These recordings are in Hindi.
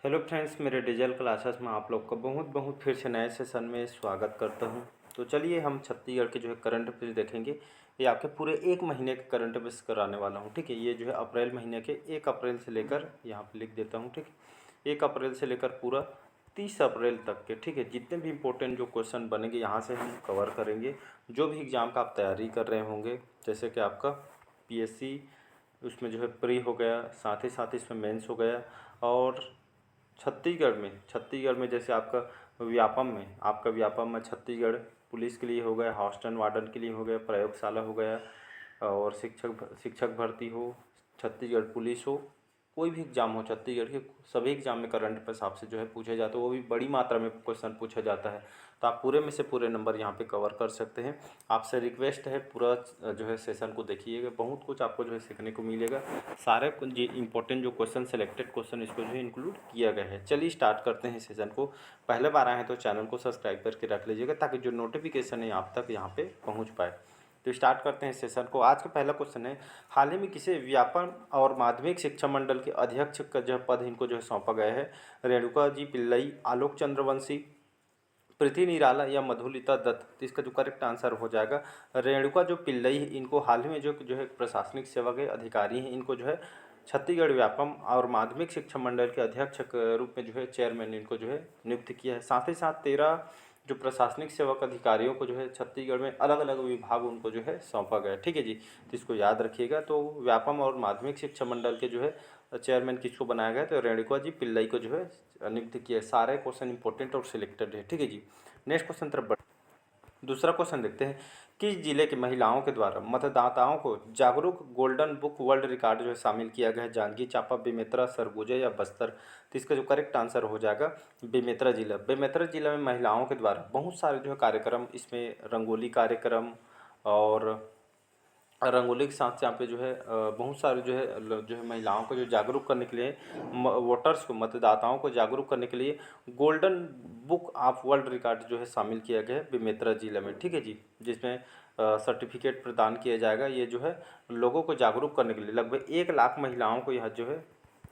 हेलो फ्रेंड्स, मेरे डिजिटल क्लासेस में आप लोग का बहुत बहुत फिर से नए सेशन में स्वागत करता हूं। तो चलिए हम छत्तीसगढ़ के जो है करंट अफेयर्स देखेंगे। ये आपके पूरे एक महीने के करंट अफेयर्स कराने वाला हूं, ठीक है। ये जो है अप्रैल महीने के 1 अप्रैल से लेकर, यहाँ पे लिख देता हूं, ठीक है, 1 अप्रैल से लेकर पूरा 30 अप्रैल तक के, ठीक है, जितने भी इंपॉर्टेंट जो क्वेश्चन बनेंगे यहाँ से हम कवर करेंगे। जो भी एग्ज़ाम का आप तैयारी कर रहे होंगे, जैसे कि आपका PSC उसमें जो है प्री हो गया, साथ ही साथ इसमें मेंस हो गया, और छत्तीसगढ़ में जैसे आपका व्यापम में छत्तीसगढ़ पुलिस के लिए हो गया, हॉस्टल वार्डन के लिए हो गया, प्रयोगशाला हो गया, और शिक्षक भर्ती हो, छत्तीसगढ़ पुलिस हो, कोई भी एग्ज़ाम हो छत्तीसगढ़ के सभी एग्ज़ाम में करंट अफेयर्स आपसे जो है पूछे जाते हैं। वो भी बड़ी मात्रा में क्वेश्चन पूछा जाता है। तो आप पूरे में से पूरे नंबर यहाँ पे कवर कर सकते हैं। आपसे रिक्वेस्ट है, पूरा जो है सेशन को देखिएगा, बहुत कुछ आपको जो है सीखने को मिलेगा। सारे जो इंपॉर्टेंट जो क्वेश्चन, सेलेक्टेड क्वेश्चन, इसको जो है इंक्लूड किया गया है। चलिए स्टार्ट करते हैं सेशन को। पहले बार आए हैं तो चैनल को सब्सक्राइब करके रख लीजिएगा, ताकि जो नोटिफिकेशन है आप तक यहाँ पे पहुँच पाए। तो स्टार्ट करते हैं सेशन को। आज का पहला क्वेश्चन है, हाल ही में किसे व्यापम और माध्यमिक शिक्षा मंडल के अध्यक्ष का जो पद इनको जो है सौंपा गया है? रेणुका जी पिल्लई, आलोक चंद्रवंशी, प्रीति निराला या मधुलिता दत्त? तो इसका जो करेक्ट आंसर हो जाएगा रेणुका जो पिल्लई है। इनको हाल ही में जो है प्रशासनिक सेवा के अधिकारी हैं, इनको जो है छत्तीसगढ़ व्यापम और माध्यमिक शिक्षा मंडल के अध्यक्ष के रूप में जो है चेयरमैन इनको जो है नियुक्त किया है। साथ ही साथ 13 जो प्रशासनिक सेवक अधिकारियों को जो है छत्तीसगढ़ में अलग अलग विभाग उनको जो है सौंपा गया, ठीक है जी। तो इसको याद रखिएगा। तो व्यापम और माध्यमिक शिक्षा मंडल के जो है चेयरमैन किसको बनाया गया? तो रेणुका जी पिल्लई को जो है नियुक्त किया है। सारे क्वेश्चन इंपॉर्टेंट और सिलेक्टेड है, ठीक है जी। नेक्स्ट क्वेश्चन तरफ बढ़ दूसरा क्वेश्चन देखते हैं, किस जिले की महिलाओं के द्वारा मतदाताओं को जागरूक गोल्डन बुक वर्ल्ड रिकॉर्ड जो है शामिल किया गया है? जांजगीर चांपा, बेमेतरा, सरगुजा या बस्तर? तो इसका जो करेक्ट आंसर हो जाएगा बेमेतरा जिला। बेमेतरा जिला में महिलाओं के द्वारा बहुत सारे जो है कार्यक्रम, इसमें रंगोली कार्यक्रम और रंगोली के साथ यहाँ पे जो है बहुत सारे जो है महिलाओं को जो जागरूक करने के लिए, वोटर्स को, मतदाताओं को जागरूक करने के लिए golden book of world record जो है शामिल किया गया है बेमेतरा जिला में, ठीक है जी। जिसमें सर्टिफिकेट प्रदान किया जाएगा। ये जो है लोगों को जागरूक करने के लिए लगभग 1 लाख महिलाओं को यह जो है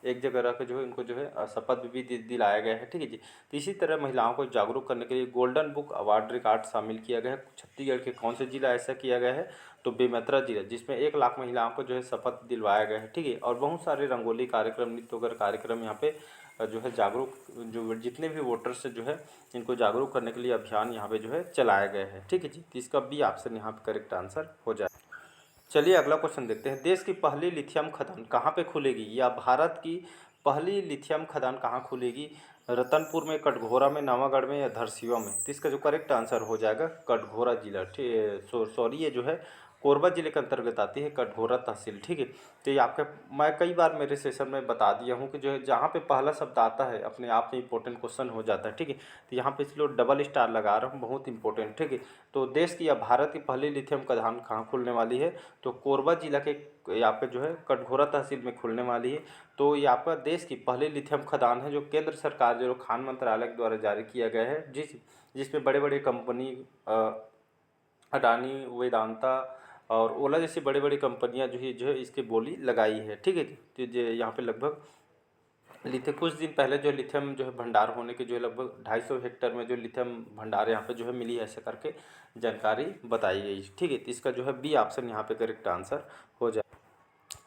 एक जगह रख के जो है इनको जो है शपथ भी दिलाया गया है, ठीक है जी। तो इसी तरह महिलाओं को जागरूक करने के लिए गोल्डन बुक अवार्ड रिकॉर्ड शामिल किया गया है। छत्तीसगढ़ के कौन से जिला ऐसा किया गया है? तो बेमेतरा जिला, जिसमें 1 लाख महिलाओं को जो है शपथ दिलवाया गया है, ठीक है। और बहुत सारे रंगोली कार्यक्रम, नृत्य वगैरह कार्यक्रम यहाँ पे जो है जागरूक, जो जितने भी वोटर्स जो है इनको जागरूक करने के लिए अभियान यहाँ पे जो है चलाया गया है, ठीक है जी। तो इसका बी ऑप्शन यहाँ पे करेक्ट आंसर हो जाए। चलिए अगला क्वेश्चन देखते हैं, देश की पहली लिथियम खदान कहाँ पे खुलेगी, या भारत की पहली लिथियम खदान कहाँ खुलेगी? रतनपुर में, कटघोरा में, नवागढ़ में या धरसीवा में? तो इसका जो करेक्ट आंसर हो जाएगा कटघोरा जिला, ठीक, सॉरी ये जो है कोरबा जिले के अंतर्गत आती है, कटघोरा तहसील, ठीक है। तो ये आपका, मैं कई बार मेरे सेशन में बता दिया हूँ कि जो है जहाँ पे पहला शब्द आता है अपने आप में इंपॉर्टेंट क्वेश्चन हो जाता है, ठीक है। तो यहाँ पे इसलिए डबल स्टार लगा रहा हूँ, बहुत इंपॉर्टेंट, ठीक है। तो देश की या भारत की पहली लिथियम खदान कहाँ खुलने वाली है? तो कोरबा जिला के यहाँ पे जो है कटघोरा तहसील में खुलने वाली है। तो ये आपका देश की पहली लिथियम खदान है, जो केंद्र सरकार जो खान मंत्रालय के द्वारा जारी किया गया है, जिसमें बड़े बड़े कंपनी अडानी, वेदांता और ओला जैसी बड़ी बड़ी कंपनियां जो है इसकी बोली लगाई है, ठीक है। तो जो यहाँ पे लगभग लिथियम, कुछ दिन पहले जो लिथियम जो है भंडार होने के जो है लगभग 250 हेक्टेयर में जो लिथियम भंडार यहाँ पे जो है मिली है, ऐसे करके जानकारी बताई गई, ठीक है। तो इसका जो है बी ऑप्शन यहाँ पे करेक्ट आंसर हो जाए।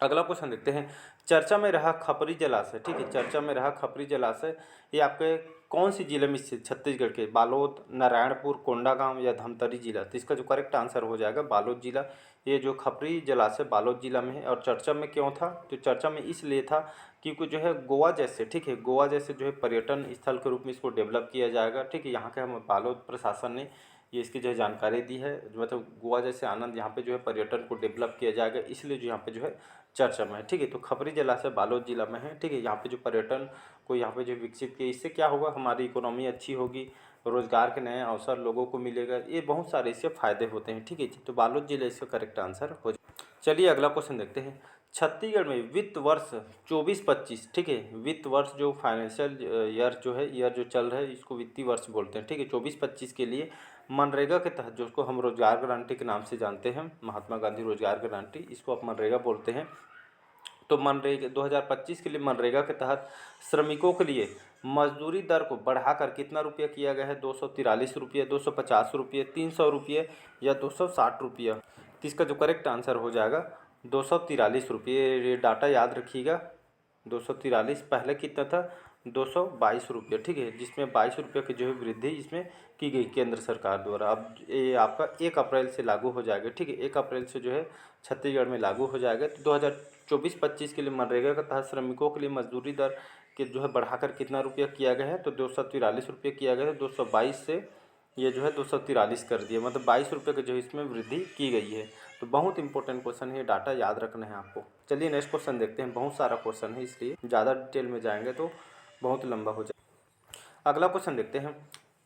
अगला क्वेश्चन देखते हैं, चर्चा में रहा खपरी जलाशय, ठीक है, चर्चा में रहा खपरी जलाशय ये आपके कौन सी जिले में स्थित? छत्तीसगढ़ के बालोद, नारायणपुर, कोंडागांव या धमतरी जिला? तो इसका जो करेक्ट आंसर हो जाएगा बालोद जिला। ये जो खपरी जलाशय बालोद जिला में है। और चर्चा में क्यों था? तो चर्चा में इसलिए था क्योंकि जो है गोवा जैसे, ठीक है, गोवा जैसे जो है पर्यटन स्थल के रूप में इसको डेवलप किया जाएगा, ठीक है। यहाँ के हम बालोद प्रशासन ने ये इसकी जो है जानकारी दी है, मतलब गोवा जैसे आनंद यहाँ पे जो है पर्यटन को डेवलप किया जाएगा, इसलिए जो यहाँ पे जो है चर्चा में है, ठीक है। तो खपरी जलाशय बालोद जिला में है, ठीक है। यहाँ पे जो पर्यटन को यहाँ पे जो विकसित किया, इससे क्या होगा, हमारी इकोनॉमी अच्छी होगी, रोजगार के नए अवसर लोगों को मिलेगा, ये बहुत सारे इससे फायदे होते हैं, ठीक है। तो बालोद जिला इसका करेक्ट आंसर हो जाए। चलिए अगला क्वेश्चन देखते हैं, छत्तीसगढ़ में वित्त वर्ष 24-25, ठीक है, वित्त वर्ष जो फाइनेंशियल ईयर जो है, ईयर जो चल रहा है, इसको वित्तीय वर्ष बोलते हैं, ठीक है। 24-25 के लिए मनरेगा के तहत, जो उसको हम रोजगार गारंटी के नाम से जानते हैं, महात्मा गांधी रोजगार गारंटी, इसको आप मनरेगा बोलते हैं, तो मनरेगा 2025 के लिए मनरेगा के तहत श्रमिकों के लिए मजदूरी दर को बढ़ाकर कितना रुपया किया गया है? 243 रुपये, 250 रुपये, 300 रुपये या 260 रुपया। तो इसका जो करेक्ट आंसर हो जाएगा 243 रुपये। ये डाटा याद रखिएगा। 243 पहले कितना था? 222 रुपये, ठीक है, जिसमें 22 रुपये की जो है वृद्धि इसमें की गई केंद्र सरकार द्वारा। अब ये आपका 1 अप्रैल से लागू हो जाएगा, ठीक है, 1 अप्रैल से जो है छत्तीसगढ़ में लागू हो जाएगा। तो 2024-25 के लिए मनरेगा के तहत श्रमिकों के लिए मजदूरी दर के जो है बढ़ाकर कितना रुपया किया गया है? तो 243 रुपये किया गया है। 222 से ये जो है 243 कर दिया, मतलब 22 रुपये की जो है इसमें वृद्धि की गई है। तो बहुत इंपॉर्टेंट क्वेश्चन है, डाटा याद रखना है आपको। चलिए नेक्स्ट क्वेश्चन देखते हैं। बहुत सारा क्वेश्चन है, इसलिए ज़्यादा डिटेल में जाएंगे तो बहुत लंबा हो जाएगा। अगला क्वेश्चन देखते हैं।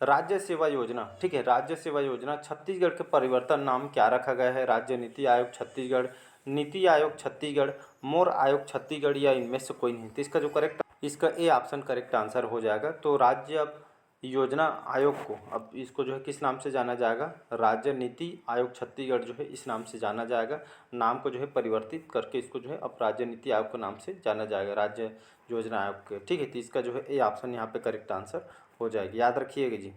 राज्य सेवा योजना, ठीक है, राज्य सेवा योजना छत्तीसगढ़ के परिवर्तन नाम क्या रखा गया है? राज्य नीति आयोग छत्तीसगढ़, नीति आयोग छत्तीसगढ़, मोर आयोग छत्तीसगढ़ या इनमें से कोई नहीं। तो इसका जो करेक्ट, इसका ए ऑप्शन करेक्ट आंसर हो जाएगा। तो राज्य अब योजना आयोग को, अब इसको जो है किस नाम से जाना जाएगा? राज्य नीति आयोग छत्तीसगढ़ जो है इस नाम से जाना जाएगा। नाम को जो है परिवर्तित करके इसको जो है अब राज्य नीति आयोग के नाम से जाना जाएगा, राज्य योजना आयोग के, ठीक है। तो इसका जो है ए ऑप्शन यहाँ पे करेक्ट आंसर हो जाएगी, याद रखिएगा जी।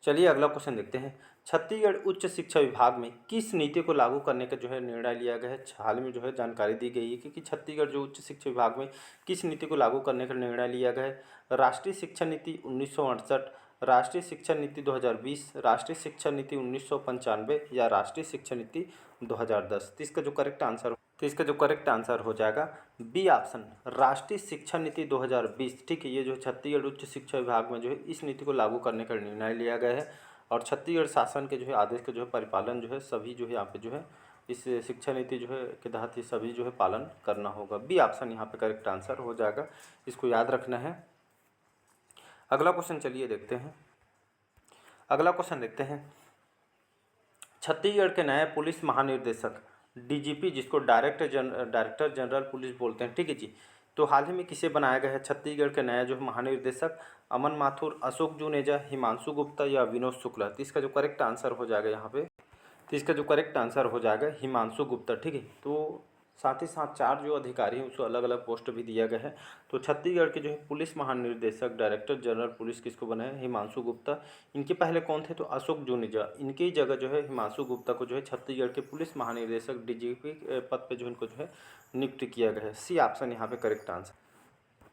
चलिए अगला क्वेश्चन देखते हैं। छत्तीसगढ़ उच्च शिक्षा विभाग में किस नीति को लागू करने का जो है निर्णय लिया गया है? हाल में जो है जानकारी दी गई है कि छत्तीसगढ़ जो उच्च शिक्षा विभाग में किस नीति को लागू करने का निर्णय लिया गया है? राष्ट्रीय शिक्षा नीति 1968, राष्ट्रीय शिक्षा नीति 2020, राष्ट्रीय शिक्षा नीति 1995 या राष्ट्रीय शिक्षा नीति 2010। तो इसका जो करेक्ट आंसर हो जाएगा बी ऑप्शन, राष्ट्रीय शिक्षा नीति 2020, ठीक है। ये जो छत्तीसगढ़ उच्च शिक्षा विभाग में जो है इस नीति को लागू करने का निर्णय लिया गया है और छत्तीसगढ़ शासन के जो है आदेश का जो है परिपालन जो है सभी जो है यहाँ पे जो है इस शिक्षा नीति जो है के तहत ये सभी जो है पालन करना होगा। बी ऑप्शन यहाँ पे करेक्ट आंसर हो जाएगा, इसको याद रखना है। अगला क्वेश्चन चलिए देखते हैं। अगला क्वेश्चन देखते हैं। छत्तीसगढ़ के नए पुलिस महानिर्देशक डीजीपी, जिसको डायरेक्टर जनरल पुलिस बोलते हैं, ठीक है जी, तो हाल ही में किसे बनाया गया है? छत्तीसगढ़ के नया जो महानिर्देशक अमन माथुर, अशोक जुनेजा, हिमांशु गुप्ता या विनोद शुक्ला। तो इसका जो करेक्ट आंसर हो जाएगा यहाँ पे, तो इसका जो करेक्ट आंसर हो जाएगा हिमांशु गुप्ता, ठीक है। तो साथ ही साथ 4 जो अधिकारी हैं उसको अलग अलग पोस्ट भी दिया गया है। तो छत्तीसगढ़ के जो है पुलिस महानिर्देशक डायरेक्टर जनरल पुलिस किसको बने हैं? हिमांशु गुप्ता। इनके पहले कौन थे? तो अशोक जुनेजा। इनकी जगह जो है हिमांशु गुप्ता को जो है छत्तीसगढ़ के पुलिस महानिर्देशक डीजीपी पद पे जो इनको जो है नियुक्त किया गया है। सी ऑप्शन यहाँ पे करेक्ट आंसर।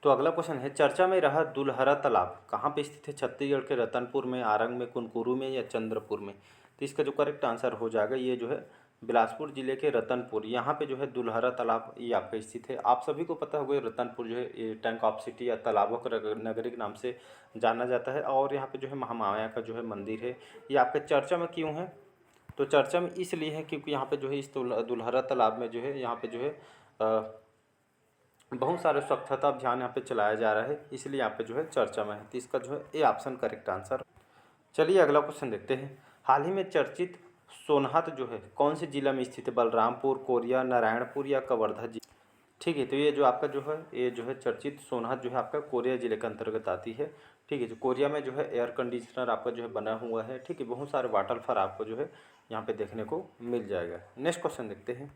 तो अगला क्वेश्चन है, चर्चा में रहा दुलहरा तालाब कहाँ पे स्थित है? छत्तीसगढ़ के रतनपुर में, आरंग में, कुनकुरू में या चंद्रपुर में। तो इसका जो करेक्ट आंसर हो जाएगा ये जो है बिलासपुर जिले के रतनपुर, यहाँ पे जो है दुलहरा तालाब ये आपका स्थित है। आप सभी को पता होगा रतनपुर जो है ये टैंक ऑफ सिटी या तालाबों का नगरी के नाम से जाना जाता है। और यहाँ पे जो है महामाया का जो है मंदिर है, ये आपके चर्चा में क्यों है? तो चर्चा में इसलिए है क्योंकि यहाँ पे जो है इस दुलहरा तालाब में जो है यहाँ पे जो है बहुत सारे स्वच्छता अभियान यहाँ पे चलाया जा रहा है, इसलिए यहाँ पे जो है चर्चा में है। तो इसका जो है ए ऑप्शन करेक्ट आंसर। चलिए अगला क्वेश्चन देखते हैं। हाल ही में चर्चित सोनहत जो है कौन से जिला में स्थित है? बलरामपुर, कोरिया, नारायणपुर या कवर्धा जी, ठीक है। तो ये जो आपका जो है ये जो है चर्चित सोनहत जो है आपका कोरिया जिले के अंतर्गत आती है, ठीक है। जो कोरिया में जो है एयर कंडीशनर आपका जो है बना हुआ है, ठीक है। बहुत सारे वाटरफॉल आपको जो है यहाँ पे देखने को मिल जाएगा। नेक्स्ट क्वेश्चन देखते हैं।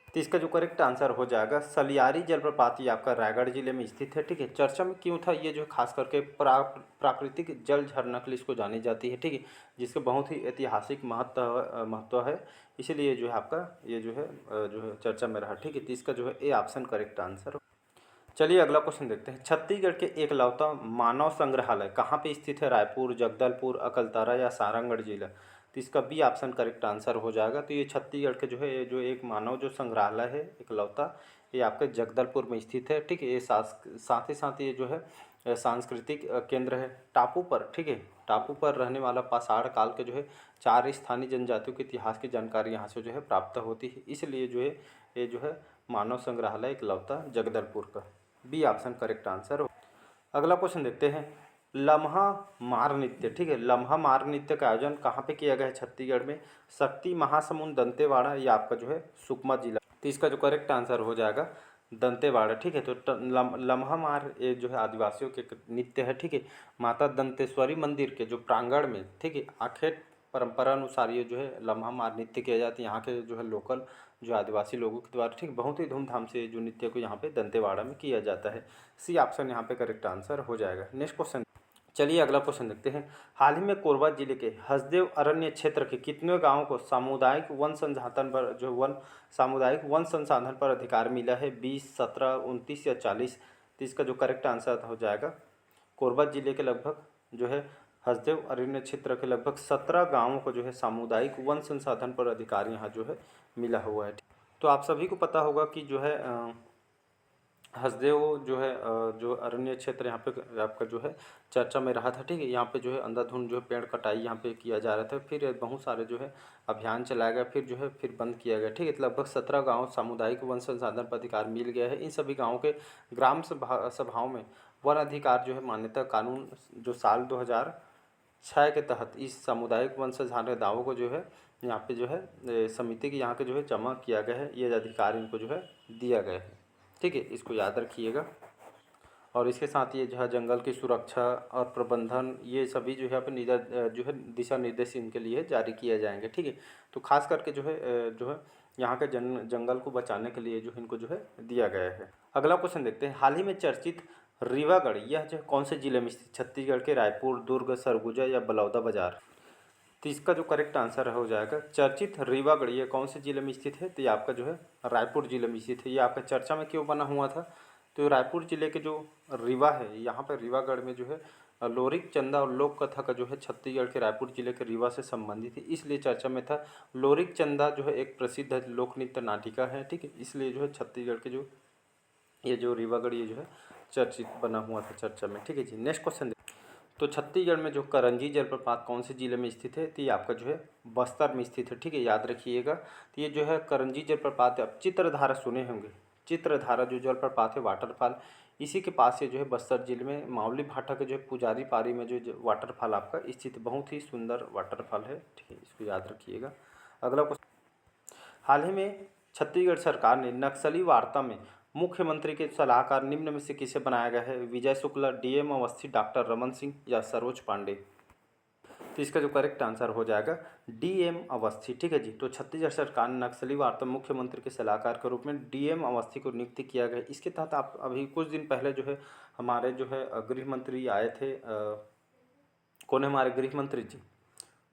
तो इसका जो करेक्ट आंसर हो जाएगा सलियारी जलप्रपात, ये आपका रायगढ़ जिले में स्थित है, ठीक है। चर्चा में क्यों था? ये जो है खास करके प्राकृतिक जल झरना के लिए इसको जानी जाती है, ठीक है, जिसके बहुत ही ऐतिहासिक महत्व है, इसीलिए जो है आपका ये जो है चर्चा में रहा, ठीक है। तो इसका जो है ए ऑप्शन करेक्ट आंसर। चलिए अगला क्वेश्चन देखते हैं। छत्तीसगढ़ के एकलौता मानव संग्रहालय कहाँ पे स्थित है? रायपुर, जगदलपुर, अकलतरा या सारंगढ़ जिला। तो इसका बी ऑप्शन करेक्ट आंसर हो जाएगा। तो ये छत्तीसगढ़ के जो है ये जो एक मानव जो संग्रहालय है एकलौता, ये आपके जगदलपुर में स्थित है, ठीक है। ये साथ ही साथ ये जो है सांस्कृतिक केंद्र है टापू पर, ठीक है। टापू पर रहने वाला पाषाण काल के जो है 4 स्थानीय जनजातियों के इतिहास की जानकारी यहाँ से जो है प्राप्त होती है, इसलिए जो है ये जो है मानव संग्रहालय एकलौता जगदलपुर का, बी ऑप्शन करेक्ट आंसर हो। अगला क्वेश्चन देखते हैं। लम्हा मार नृत्य, ठीक है, लम्हा मार नृत्य का आयोजन कहाँ पे किया गया है? छत्तीसगढ़ में शक्ति, महासमुंद, दंतेवाड़ा या आपका जो है सुकमा जिला। तो इसका जो करेक्ट आंसर हो जाएगा दंतेवाड़ा, ठीक है। तो लम्हा मार ये जो है आदिवासियों के नृत्य है, ठीक है। माता दंतेश्वरी मंदिर के जो प्रांगण में, ठीक है, आखेट परंपरा अनुसार ये जो है लम्हा मार नृत्य किया जाता है यहाँ के जो है लोकल जो आदिवासी लोगों के द्वारा, ठीक, बहुत ही धूमधाम से जो नृत्य को यहाँ पे दंतेवाड़ा में किया जाता है। सी ऑप्शन यहाँ पे करेक्ट आंसर हो जाएगा। नेक्स्ट क्वेश्चन, चलिए अगला क्वेश्चन देखते हैं। हाल ही में कोरबा जिले के हसदेव अरण्य क्षेत्र के कितने गांवों को सामुदायिक वन संसाधन पर सामुदायिक वन संसाधन पर अधिकार मिला है? 20, 17, 29 या 40? तो इसका जो करेक्ट आंसर हो जाएगा, कोरबा जिले के लगभग जो है हसदेव अरण्य क्षेत्र के लगभग 17 गांवों को जो है सामुदायिक वन संसाधन पर अधिकार यहाँ जो है मिला हुआ है। तो आप सभी को पता होगा कि जो है हसदेव जो है जो अरण्य क्षेत्र यहाँ पे आपका जो है चर्चा में रहा था, ठीक है। यहाँ पे जो है अंधाधुंध जो है पेड़ कटाई यहाँ पे किया जा रहा था, फिर बहुत सारे जो है अभियान चलाया गया, फिर जो है फिर बंद किया गया, ठीक है। लगभग 17 गांव सामुदायिक वन संसाधन पर अधिकार मिल गया है। इन सभी गाँवों के ग्राम सभाओं में वन अधिकार जो है मान्यता कानून जो साल 2006 के तहत इस सामुदायिक वन संसाधन के दावों को जो है यहाँ पे जो है समिति के यहाँ के जो है जमा किया गया है, ये अधिकार इनको जो है दिया गया है, ठीक है। इसको याद रखिएगा। और इसके साथ ये जो है जंगल की सुरक्षा और प्रबंधन, ये सभी जो है यहाँ पे जो है दिशा निर्देश इनके लिए जारी किए जाएंगे, ठीक है। तो खास करके जो है यहाँ के जंगल को बचाने के लिए जो इनको जो है दिया गया है। अगला क्वेश्चन देखते हैं। हाल ही में चर्चित रीवागढ़ यह जो कौन से जिले में स्थित? छत्तीसगढ़ के रायपुर, दुर्ग, सरगुजा या बलौदाबाजार? तो इसका जो करेक्ट आंसर हो जाएगा, चर्चित रीवागढ़ ये कौन से जिले में स्थित है? तो ये आपका जो है रायपुर जिले में स्थित है। ये आपका चर्चा में क्यों बना हुआ था? तो रायपुर जिले के जो रीवा है, यहाँ पर रीवागढ़ में जो है लोरिक चंदा और लोक कथा का जो है छत्तीसगढ़ के रायपुर जिले के रीवा से संबंधित है, इसलिए चर्चा में था। लोरिक चंदा जो है एक प्रसिद्ध लोक नृत्य नाटिका है, ठीक है, इसलिए जो है छत्तीसगढ़ के जो ये जो रीवागढ़ ये जो है चर्चित बना हुआ था चर्चा में, ठीक है जी। नेक्स्ट क्वेश्चन, तो छत्तीसगढ़ में जो करंजी जलप्रपात कौन से जिले में स्थित है? तो ये आपका जो है बस्तर में स्थित है, ठीक है, याद रखिएगा। तो ये जो है करंजी जलप्रपात है, आप चित्रधारा सुने होंगे, चित्रधारा जो जलप्रपात है वाटरफॉल, इसी के पास ये जो है बस्तर जिले में मावली भाटा के जो है पुजारी पारी में जो वाटरफॉल आपका स्थित, बहुत ही सुंदर वाटरफॉल है, ठीक है, इसको याद रखिएगा। अगला क्वेश्चन, हाल ही में छत्तीसगढ़ सरकार ने नक्सली वार्ता में मुख्यमंत्री के सलाहकार निम्न में से किसे बनाया गया है? विजय शुक्ला, डीएम अवस्थी, डॉक्टर रमन सिंह या सरोज पांडे? तो इसका जो करेक्ट आंसर हो जाएगा डीएम अवस्थी, ठीक है जी। तो छत्तीसगढ़ सरकार ने नक्सली वार्ता मुख्यमंत्री के सलाहकार के रूप में डीएम अवस्थी को नियुक्त किया गया। इसके तहत आप अभी कुछ दिन पहले जो है हमारे जो है गृह मंत्री आए थे, कौन है हमारे गृह मंत्री जी?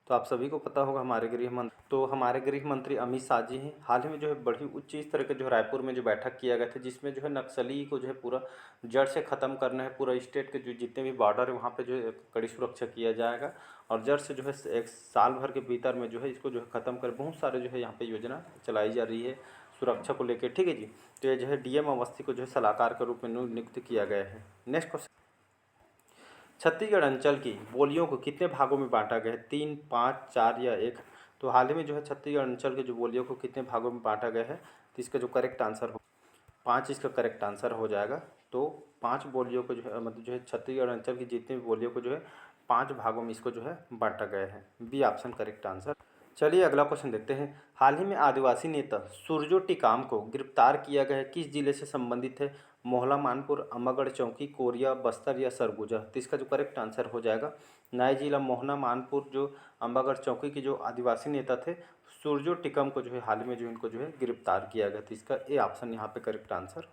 तो आप सभी को पता होगा हमारे गृह मंत्री अमित शाह जी हैं। हाल ही में जो है बड़ी उच्च स्तर के जो रायपुर में जो बैठक किया गया था, जिसमें जो है नक्सली को जो है पूरा जड़ से ख़त्म करना है। पूरा स्टेट के जो जितने भी बॉर्डर है वहाँ पे जो है कड़ी सुरक्षा किया जाएगा और जड़ से जो है एक साल भर के भीतर में जो है इसको जो है ख़त्म कर, बहुत सारे जो है यहाँ पे योजना चलाई जा रही है सुरक्षा को लेकर, ठीक है जी। तो ये जो है डीएम अवस्थी को जो है सलाहकार के रूप में नियुक्त किया गया है। नेक्स्ट क्वेश्चन, छत्तीसगढ़ अंचल की बोलियों को कितने भागों में बांटा गया है? 3, 5, 4 या 1? तो हाल ही में जो है छत्तीसगढ़ अंचल की जो बोलियों को कितने भागों में बांटा गया है? तो इसका जो करेक्ट आंसर हो 5 इसका करेक्ट आंसर हो जाएगा। तो 5 बोलियों को जो है मतलब जो है छत्तीसगढ़ अंचल की जितनी भी बोलियों को जो है 5 भागों में इसको जो है बांटा गया है। B option correct answer. चलिए अगला क्वेश्चन देखते हैं। हाल ही में आदिवासी नेता सुरजो टिकाम को गिरफ्तार किया गया है, किस जिले से संबंधित है? मोहला, मानपुर, अम्बागढ़ चौकी, कोरिया, बस्तर या सरगुजा? तो इसका जो करेक्ट आंसर हो जाएगा नया जिला मोहना, मानपुर जो अम्बागढ़ चौकी के जो आदिवासी नेता थे सुरजो टिकम को जो है हाल ही में जो इनको जो है गिरफ्तार किया गया था। इसका ए ऑप्शन यहाँ पे करेक्ट आंसर।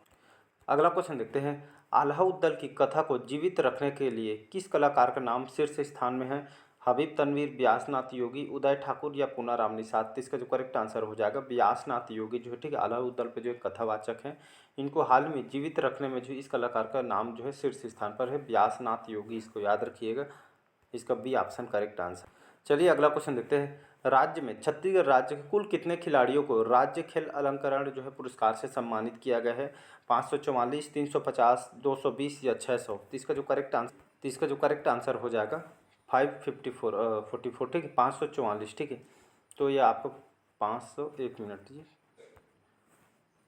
अगला क्वेश्चन देखते हैं। आल्हाउद्दल की कथा को जीवित रखने के लिए किस कलाकार का नाम शीर्ष स्थान में है? हबीब तनवीर, व्यासनाथ योगी, उदय ठाकुर या पुनाराम निषाद? इसका जो करेक्ट आंसर हो जाएगा व्यासनाथ योगी जो है, ठीक है, आल्हाउद्दल पे जो कथावाचक हैं, इनको हाल में जीवित रखने में जो इस कलाकार का नाम जो है शीर्ष स्थान पर है व्यासनाथ योगी, इसको याद रखिएगा। इसका बी ऑप्शन करेक्ट आंसर। चलिए अगला क्वेश्चन देखते हैं। राज्य में छत्तीसगढ़ राज्य के कुल कितने खिलाड़ियों को राज्य खेल अलंकरण जो है पुरस्कार से सम्मानित किया गया है? 544, 350, 220 या 600? तो इसका जो करेक्ट आंसर हो जाएगा 544, ठीक है, 544, ठीक है। तो ये आपको 500, एक मिनट दीजिए,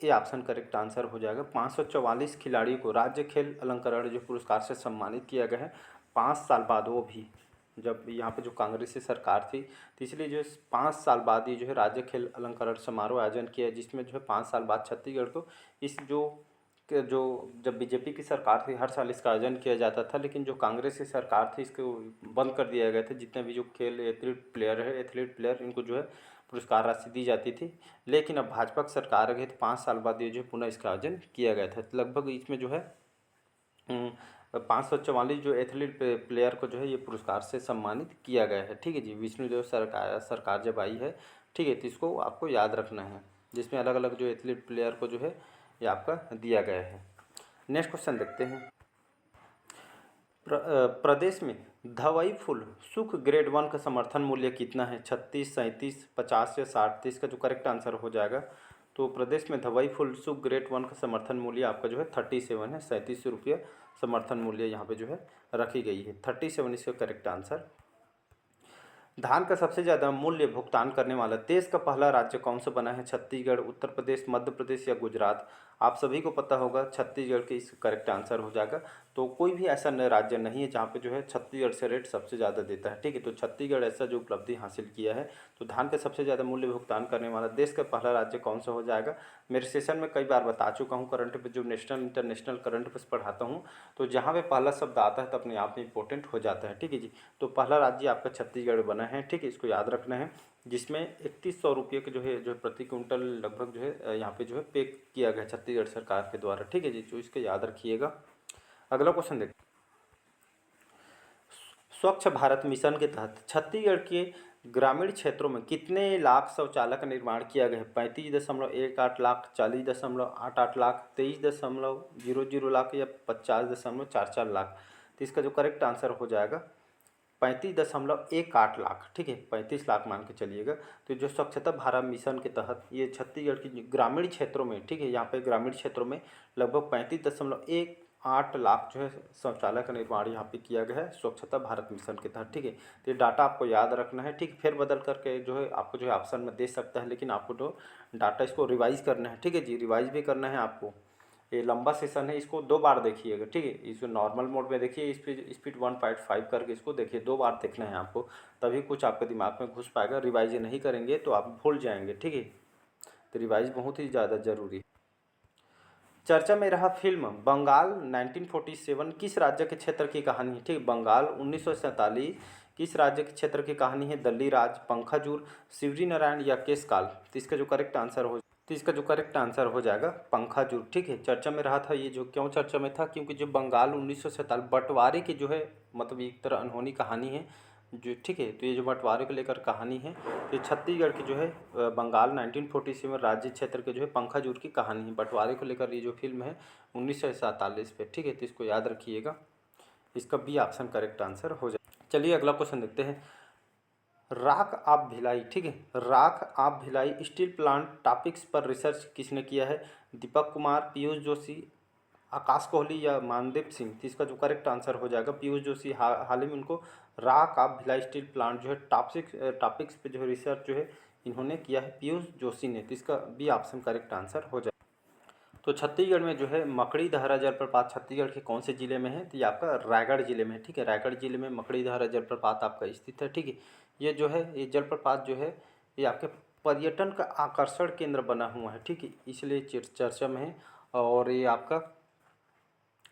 ये ऑप्शन करेक्ट आंसर हो जाएगा। 544 खिलाड़ियों को राज्य खेल अलंकरण जो पुरस्कार से सम्मानित किया गया है 5 साल बाद, वो भी जब यहाँ पे जो कांग्रेस की सरकार थी, तो इसलिए जो 5 साल बाद ये जो है राज्य खेल अलंकरण समारोह आयोजन किया है, जिसमें जो है 5 साल बाद छत्तीसगढ़ को इस जो जो जब बीजेपी की सरकार थी हर साल इसका आयोजन किया जाता था, लेकिन जो कांग्रेस की सरकार थी इसको बंद कर दिया गया था। जितने भी जो खेल एथलीट प्लेयर इनको जो है पुरस्कार राशि दी जाती थी। लेकिन अब भाजपा की सरकार आ गई तो 5 साल बाद ये जो है पुनः इसका आयोजन किया गया था। लगभग इसमें जो है 544 जो एथलीट प्लेयर को जो है ये पुरस्कार से सम्मानित किया गया है। ठीक है जी, विष्णुदेव सरकार जब आई है, ठीक है, तो इसको आपको याद रखना है, जिसमें अलग अलग जो एथलीट प्लेयर को जो है ये आपका दिया गया है। नेक्स्ट क्वेश्चन देखते हैं। प्रदेश में दवाई फूल सुख ग्रेड 1 का समर्थन मूल्य कितना है? 36, 37, 50 या 60? तो इसका जो करेक्ट आंसर हो जाएगा, तो प्रदेश में दवाई फूल सुख ग्रेड 1 का समर्थन मूल्य आपका जो है 37 है। 37 रुपये समर्थन मूल्य यहाँ पे जो है रखी गई है। 37 इसका करेक्ट आंसर। धान का सबसे ज़्यादा मूल्य भुगतान करने वाला देश का पहला राज्य कौन सा बना है? छत्तीसगढ़, उत्तर प्रदेश, मध्य प्रदेश या गुजरात? आप सभी को पता होगा छत्तीसगढ़ के इस करेक्ट आंसर हो जाएगा। तो कोई भी ऐसा राज्य नहीं है जहाँ पे जो है छत्तीसगढ़ से रेट सबसे ज़्यादा देता है। ठीक है, तो छत्तीसगढ़ ऐसा जो उपलब्धि हासिल किया है। तो धान का सबसे ज़्यादा मूल्य भुगतान करने वाला देश का पहला राज्य कौन सा हो जाएगा? मेरे सेशन में कई बार बता चुका हूँ, करंट पे जो नेशनल इंटरनेशनल करंट अफेयर्स पढ़ाता हूँ, तो जहाँ पे पहला शब्द आता है तो अपने आप में इंपॉर्टेंट हो जाता है। ठीक है जी, तो पहला राज्य आपका छत्तीसगढ़ बना है। ठीक है, इसको याद रखना है, जिसमें 3100 रुपये के जो है प्रति क्विंटल लगभग जो है यहाँ पे जो है पे किया गया छत्तीसगढ़ सरकार के द्वारा। ठीक है जी, तो इसको याद रखिएगा। अगला क्वेश्चन देखिए। स्वच्छ भारत मिशन के तहत छत्तीसगढ़ के ग्रामीण क्षेत्रों में कितने लाख शौचालय का निर्माण किया गया है? 35.18 लाख, 40.88 लाख, 23.00 लाख या 50.44 लाख? तो इसका जो करेक्ट आंसर हो जाएगा 35.18 लाख। ठीक है, 35 लाख मान के चलिएगा। तो जो स्वच्छता भारत मिशन के तहत ये छत्तीसगढ़ की ग्रामीण क्षेत्रों में, ठीक है, यहाँ पे ग्रामीण क्षेत्रों में लगभग 35.18 लाख जो है शौचालय का निर्माण यहाँ पे किया गया है स्वच्छता भारत मिशन के तहत। ठीक है, तो ये डाटा आपको याद रखना है। ठीक, फिर बदल करके जो है आपको जो है ऑप्शन में दे सकता है, लेकिन आपको जो डाटा इसको रिवाइज करना है। ठीक है जी, रिवाइज भी करना है आपको। ये लंबा सेशन है, इसको 2 बार देखिएगा। ठीक है, इसको नॉर्मल मोड में देखिए, स्पीड 1.5 करके इसको देखिए, 2 बार देखना है आपको, तभी कुछ आपके दिमाग में घुस पाएगा। रिवाइज नहीं करेंगे तो आप भूल जाएंगे। ठीक है, तो रिवाइज बहुत ही ज़्यादा जरूरी है। चर्चा में रहा फिल्म बंगाल 1947 किस राज्य के क्षेत्र की कहानी है? ठीक, बंगाल 1947 किस राज्य के क्षेत्र की कहानी है? दिल्ली राज, पंखाजूर, शिवरी नारायण या केशकाल? तो इसका जो करेक्ट आंसर हो जाएगा पंखाजूर। ठीक है, चर्चा में रहा था, ये जो क्यों चर्चा में था, क्योंकि जो बंगाल 1947 बंटवारे की जो है मतलब एक तरह अनहोनी कहानी है जो, ठीक है, तो ये जो बंटवारे को लेकर कहानी है, तो छत्तीसगढ़ की जो है बंगाल 1947 राज्य क्षेत्र के जो है पंखाजूर की कहानी है। बंटवारे को लेकर ये जो फिल्म है 1947 पे। ठीक है, तो इसको याद रखिएगा, इसका बी ऑप्शन करेक्ट आंसर हो जाए। चलिए अगला क्वेश्चन देखते हैं। राख आप भिलाई, ठीक है, राख आप भिलाई स्टील प्लांट टॉपिक्स पर रिसर्च किसने किया है? दीपक कुमार, पीयूष जोशी, आकाश कोहली या मानदेव सिंह? तो इसका जो करेक्ट आंसर हो जाएगा पीयूष जोशी। हाल ही में उनको राख आप भिलाई स्टील प्लांट जो है टॉपिक्स पे जो है रिसर्च जो है इन्होंने किया है, पीयूष जोशी ने। तो इसका बी ऑप्शन करेक्ट आंसर हो जाएगा। तो छत्तीसगढ़ में जो है मकड़ीधारा जलप्रपात छत्तीसगढ़ के कौन से जिले में है? तो ये आपका रायगढ़ जिले में है। ठीक है, रायगढ़ जिले में मकड़ीधारा जलप्रपात आपका स्थित है। ठीक है, ये जो है ये जलप्रपात जो है ये आपके पर्यटन का आकर्षण केंद्र बना हुआ है। ठीक है, इसलिए चर्चा में है और ये आपका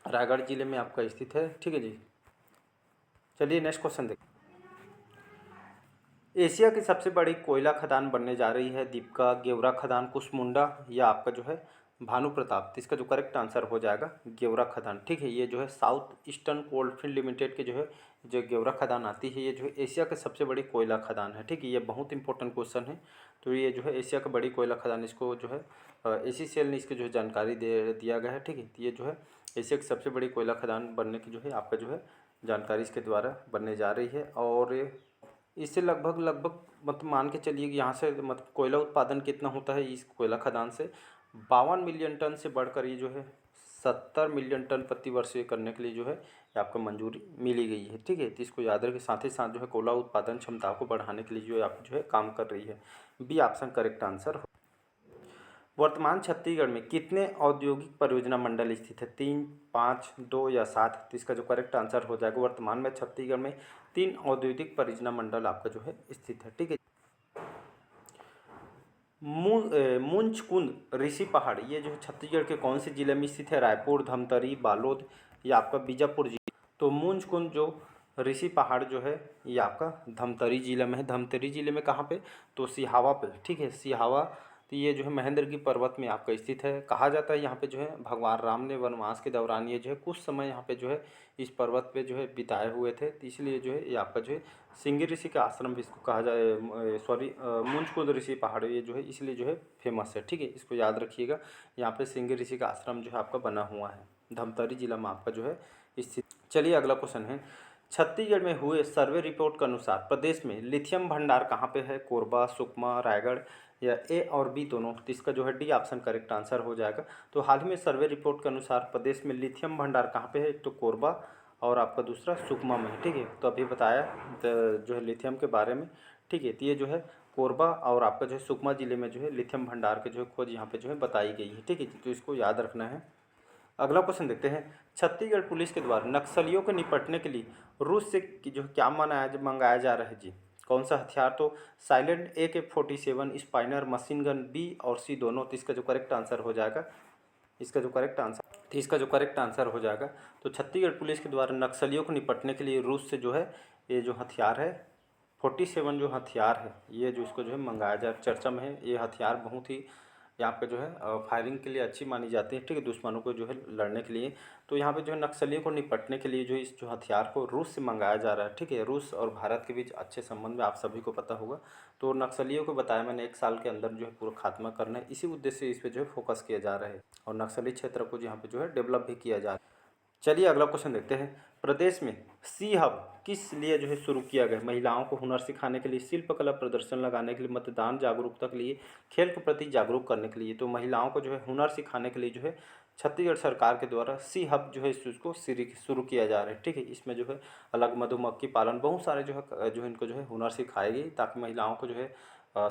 रायगढ़ जिले में आपका स्थित है। ठीक है जी, चलिए नेक्स्ट क्वेश्चन देखिए। एशिया की सबसे बड़ी कोयला खदान बनने जा रही है, दीपका, गेवरा खदान, कुसमुंडा या आपका जो है भानु प्रताप? तो इसका जो करेक्ट आंसर हो जाएगा गेवरा खदान। ठीक है, ये जो है साउथ ईस्टर्न कोलफील्ड लिमिटेड के जो है जो गेवरा खदान आती है, ये जो है एशिया की सबसे बड़ी कोयला खदान है। ठीक है, ये बहुत इंपॉर्टेंट क्वेश्चन है। तो ये जो है एशिया की बड़ी कोयला खदान, इसको जो है ACCL ने इसकी जो है जानकारी दिया गया है। ठीक है, तो ये जो है एशिया की सबसे बड़ी कोयला खदान बनने की जो है आपका जो है जानकारी इसके द्वारा बनने जा रही है। और इससे लगभग मतलब मान के चलिए कि यहाँ से मतलब कोयला उत्पादन कितना होता है इस कोयला खदान से? 52 मिलियन टन से बढ़कर ये जो है 70 मिलियन टन प्रति वर्ष करने के लिए जो है ये आपको मंजूरी मिली गई है। ठीक है, तो इसको याद रखें। साथ ही साथ जो है कोयला उत्पादन क्षमता को बढ़ाने के लिए जो है आप जो है काम कर रही है। बी ऑप्शन करेक्ट आंसर हो। वर्तमान छत्तीसगढ़ में कितने औद्योगिक परियोजना मंडल स्थित है? 3, 5, 2 या 7? तो इसका जो करेक्ट आंसर हो जाएगा वर्तमान में छत्तीसगढ़ में 3 औद्योगिक परियोजना मंडल आपका जो है स्थित है। ठीक है, मुंजकुंद ऋषि पहाड़ ये जो है छत्तीसगढ़ के कौन से जिले में स्थित है? रायपुर, धमतरी, बालोद या आपका बीजापुर जिला। तो मुंजकुंद जो ऋषि पहाड़ जो है ये आपका धमतरी जिले में है। धमतरी जिले में कहाँ पे? तो सिहावा पे, ठीक है, सिहावा। तो ये जो है महेंद्रगिरी पर्वत में आपका स्थित है। कहा जाता है यहाँ पे जो है भगवान राम ने वनवास के दौरान ये जो है कुछ समय यहाँ पे जो है इस पर्वत पे जो है बिताए हुए थे। तो इसलिए जो है ये आपका जो है सिंगी ऋषि का आश्रम भी इसको कहा जाए, सॉरी, मुंजकुंद ऋषि पहाड़ ये जो है इसलिए जो है फेमस है, ठीक है, इसको याद रखिएगा। यहाँ पे सिंगी ऋषि का आश्रम जो है आपका बना हुआ है, धमतरी जिला में आपका जो है स्थित। चलिए अगला क्वेश्चन है, छत्तीसगढ़ में हुए सर्वे रिपोर्ट के अनुसार प्रदेश में लिथियम भंडार कहाँ पे है? कोरबा, सुकमा, रायगढ़ या ए और बी दोनों? तो इसका जो है डी ऑप्शन करेक्ट आंसर हो जाएगा। तो हाल ही में सर्वे रिपोर्ट के अनुसार प्रदेश में लिथियम भंडार कहाँ पे है? एक तो कोरबा और आपका दूसरा सुकमा में है, ठीक है। तो अभी बताया जो है लिथियम के बारे में, ठीक है। तो ये जो है कोरबा और आपका जो है सुकमा जिले में जो है लिथियम भंडार के जो है खोज यहाँ पे जो है बताई गई है, ठीक है। तो इसको याद रखना है। अगला क्वेश्चन देखते हैं, छत्तीसगढ़ पुलिस के द्वारा नक्सलियों को निपटने के लिए रूस से जो क्या मंगाया जा रहा है जी? कौन सा हथियार? तो silent AK-47, sniper, machine gun, B और सी दोनों। तो इसका जो करेक्ट आंसर हो जाएगा, इसका जो करेक्ट आंसर हो जाएगा, तो छत्तीसगढ़ पुलिस के द्वारा नक्सलियों को निपटने के लिए रूस से जो है ये जो हथियार है 47 जो हथियार है ये जो इसको जो है मंगाया जा चर्चा में है। ये हथियार बहुत ही यहाँ पे जो है फायरिंग के लिए अच्छी मानी जाती है, ठीक है, दुश्मनों को जो है लड़ने के लिए। तो यहाँ पे जो है नक्सलियों को निपटने के लिए जो इस जो हथियार को रूस से मंगाया जा रहा है, ठीक है। रूस और भारत के बीच अच्छे संबंध में आप सभी को पता होगा। तो नक्सलियों को बताया मैंने 1 साल के अंदर जो है पूरा खात्मा करना है, इसी उद्देश्य से इस पर जो है फोकस किया जा रहा है और नक्सली क्षेत्र को यहाँ पे जो है डेवलप भी किया जा रहा है। चलिए अगला क्वेश्चन देखते हैं, प्रदेश में सी हब किस लिए जो है शुरू किया गया? महिलाओं को हुनर सिखाने के लिए, शिल्पकला प्रदर्शन लगाने के लिए, मतदान जागरूकता के लिए, खेल के प्रति जागरूक करने के लिए। तो महिलाओं को जो है हुनर सिखाने के लिए जो है छत्तीसगढ़ सरकार के द्वारा सी हब जो है इसको शुरू किया जा रहा है, ठीक है। इसमें जो है अलग मधुमक्खी पालन, बहुत सारे जो है इनको जो है हुनर सिखाएगी ताकि महिलाओं को जो है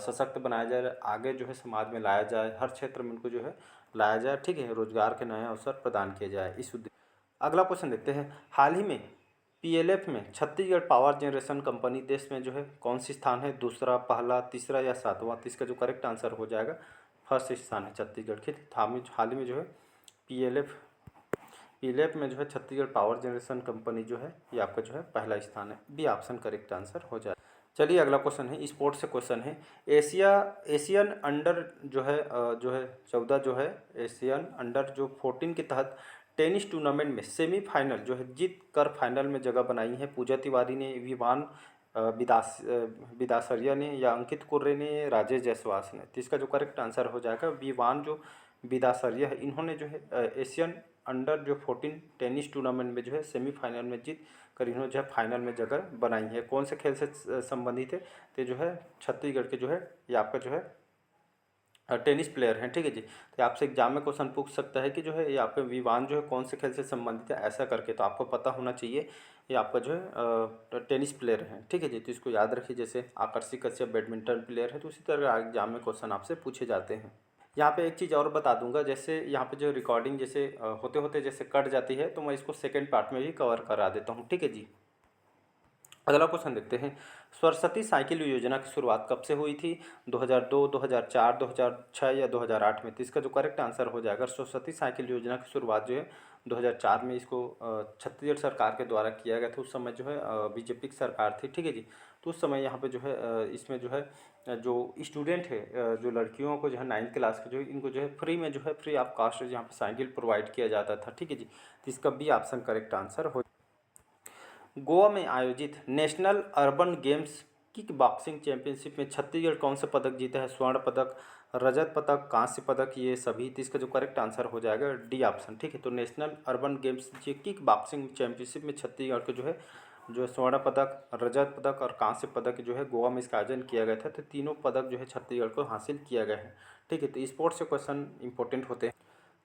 सशक्त बनाया जाए, आगे जो है समाज में लाया जाए, हर क्षेत्र में उनको जो है लाया जाए, ठीक है, रोजगार के नए अवसर प्रदान किए जाए इस उद्देश्य। अगला क्वेश्चन देखते हैं, हाल ही में PLF में छत्तीसगढ़ पावर जनरेशन कंपनी देश में जो है कौन सी स्थान है? दूसरा, पहला, तीसरा या सातवां? तो इसका जो करेक्ट आंसर हो जाएगा फर्स्ट स्थान है छत्तीसगढ़ के। हाल ही में जो है PLF में जो है छत्तीसगढ़ पावर जनरेशन कंपनी जो है ये आपका जो है पहला स्थान है, बी ऑप्शन करेक्ट आंसर हो जाए। चलिए अगला क्वेश्चन है, स्पोर्ट्स से क्वेश्चन है, एशियन अंडर जो है 14 जो है एशियन अंडर जो 14 के तहत टेनिस टूर्नामेंट में सेमीफाइनल जो है जीत कर फाइनल में जगह बनाई है। पूजा तिवारी ने, विवान बिदासरिया ने या अंकित कुर्रे ने, राजेश जायसवाल ने? तो इसका जो करेक्ट आंसर हो जाएगा विवान जो बिदासरिया है, इन्होंने जो है एशियन अंडर जो 14 टेनिस टूर्नामेंट में जो है सेमीफाइनल में जीत कर इन्होंने जो है फाइनल में जगह बनाई है। कौन से खेल से संबंधित है? तो जो है छत्तीसगढ़ के जो है ये आपका जो है टेनिस प्लेयर हैं, ठीक है जी। तो आपसे एग्जाम में क्वेश्चन पूछ सकता है कि जो है ये आपके विवान जो है कौन से खेल से संबंधित है, ऐसा करके। तो आपको पता होना चाहिए ये आपका जो है टेनिस प्लेयर है, ठीक है जी। तो इसको याद रखिए, जैसे आकर्षि कश्यप बैडमिंटन प्लेयर है, तो उसी तरह एग्जाम में क्वेश्चन आपसे पूछे जाते हैं। यहाँ पे एक चीज़ और बता दूंगा, जैसे यहाँ पे जो रिकॉर्डिंग जैसे होते होते जैसे कट जाती है, तो मैं इसको सेकेंड पार्ट में भी कवर करा देता हूँ, ठीक है जी। अगला क्वेश्चन देखते हैं, सरस्वती साइकिल योजना की शुरुआत कब से हुई थी? 2002, 2004, 2006 या 2008 में? तो इसका जो करेक्ट आंसर हो जाएगा, सरस्वती साइकिल योजना की शुरुआत जो है 2004 में इसको छत्तीसगढ़ सरकार के द्वारा किया गया था। उस समय जो है बीजेपी की सरकार थी, ठीक है जी। तो उस समय यहाँ पे जो है इसमें जो है जो स्टूडेंट है, जो लड़कियों को जो है 9th क्लास के जो इनको जो है फ्री में जो है फ्री ऑफ कास्ट यहाँ पे साइकिल प्रोवाइड किया जाता था, ठीक है जी। तो इसका बी ऑप्शन करेक्ट आंसर हो। गोवा में आयोजित national urban games kick boxing championship में छत्तीसगढ़ कौन सा पदक जीता है? स्वर्ण पदक, रजत पदक, कांस्य पदक, ये सभी? तो इसका जो करेक्ट आंसर हो जाएगा डी ऑप्शन, ठीक है। तो national urban games kick boxing championship में छत्तीसगढ़ को जो है स्वर्ण पदक, रजत पदक और कांस्य पदक जो है गोवा में इसका आयोजन किया गया था। तो तीनों पदक जो है छत्तीसगढ़ को हासिल किया गया है, ठीक है। तो स्पोर्ट्स से क्वेश्चन इंपॉर्टेंट होते हैं।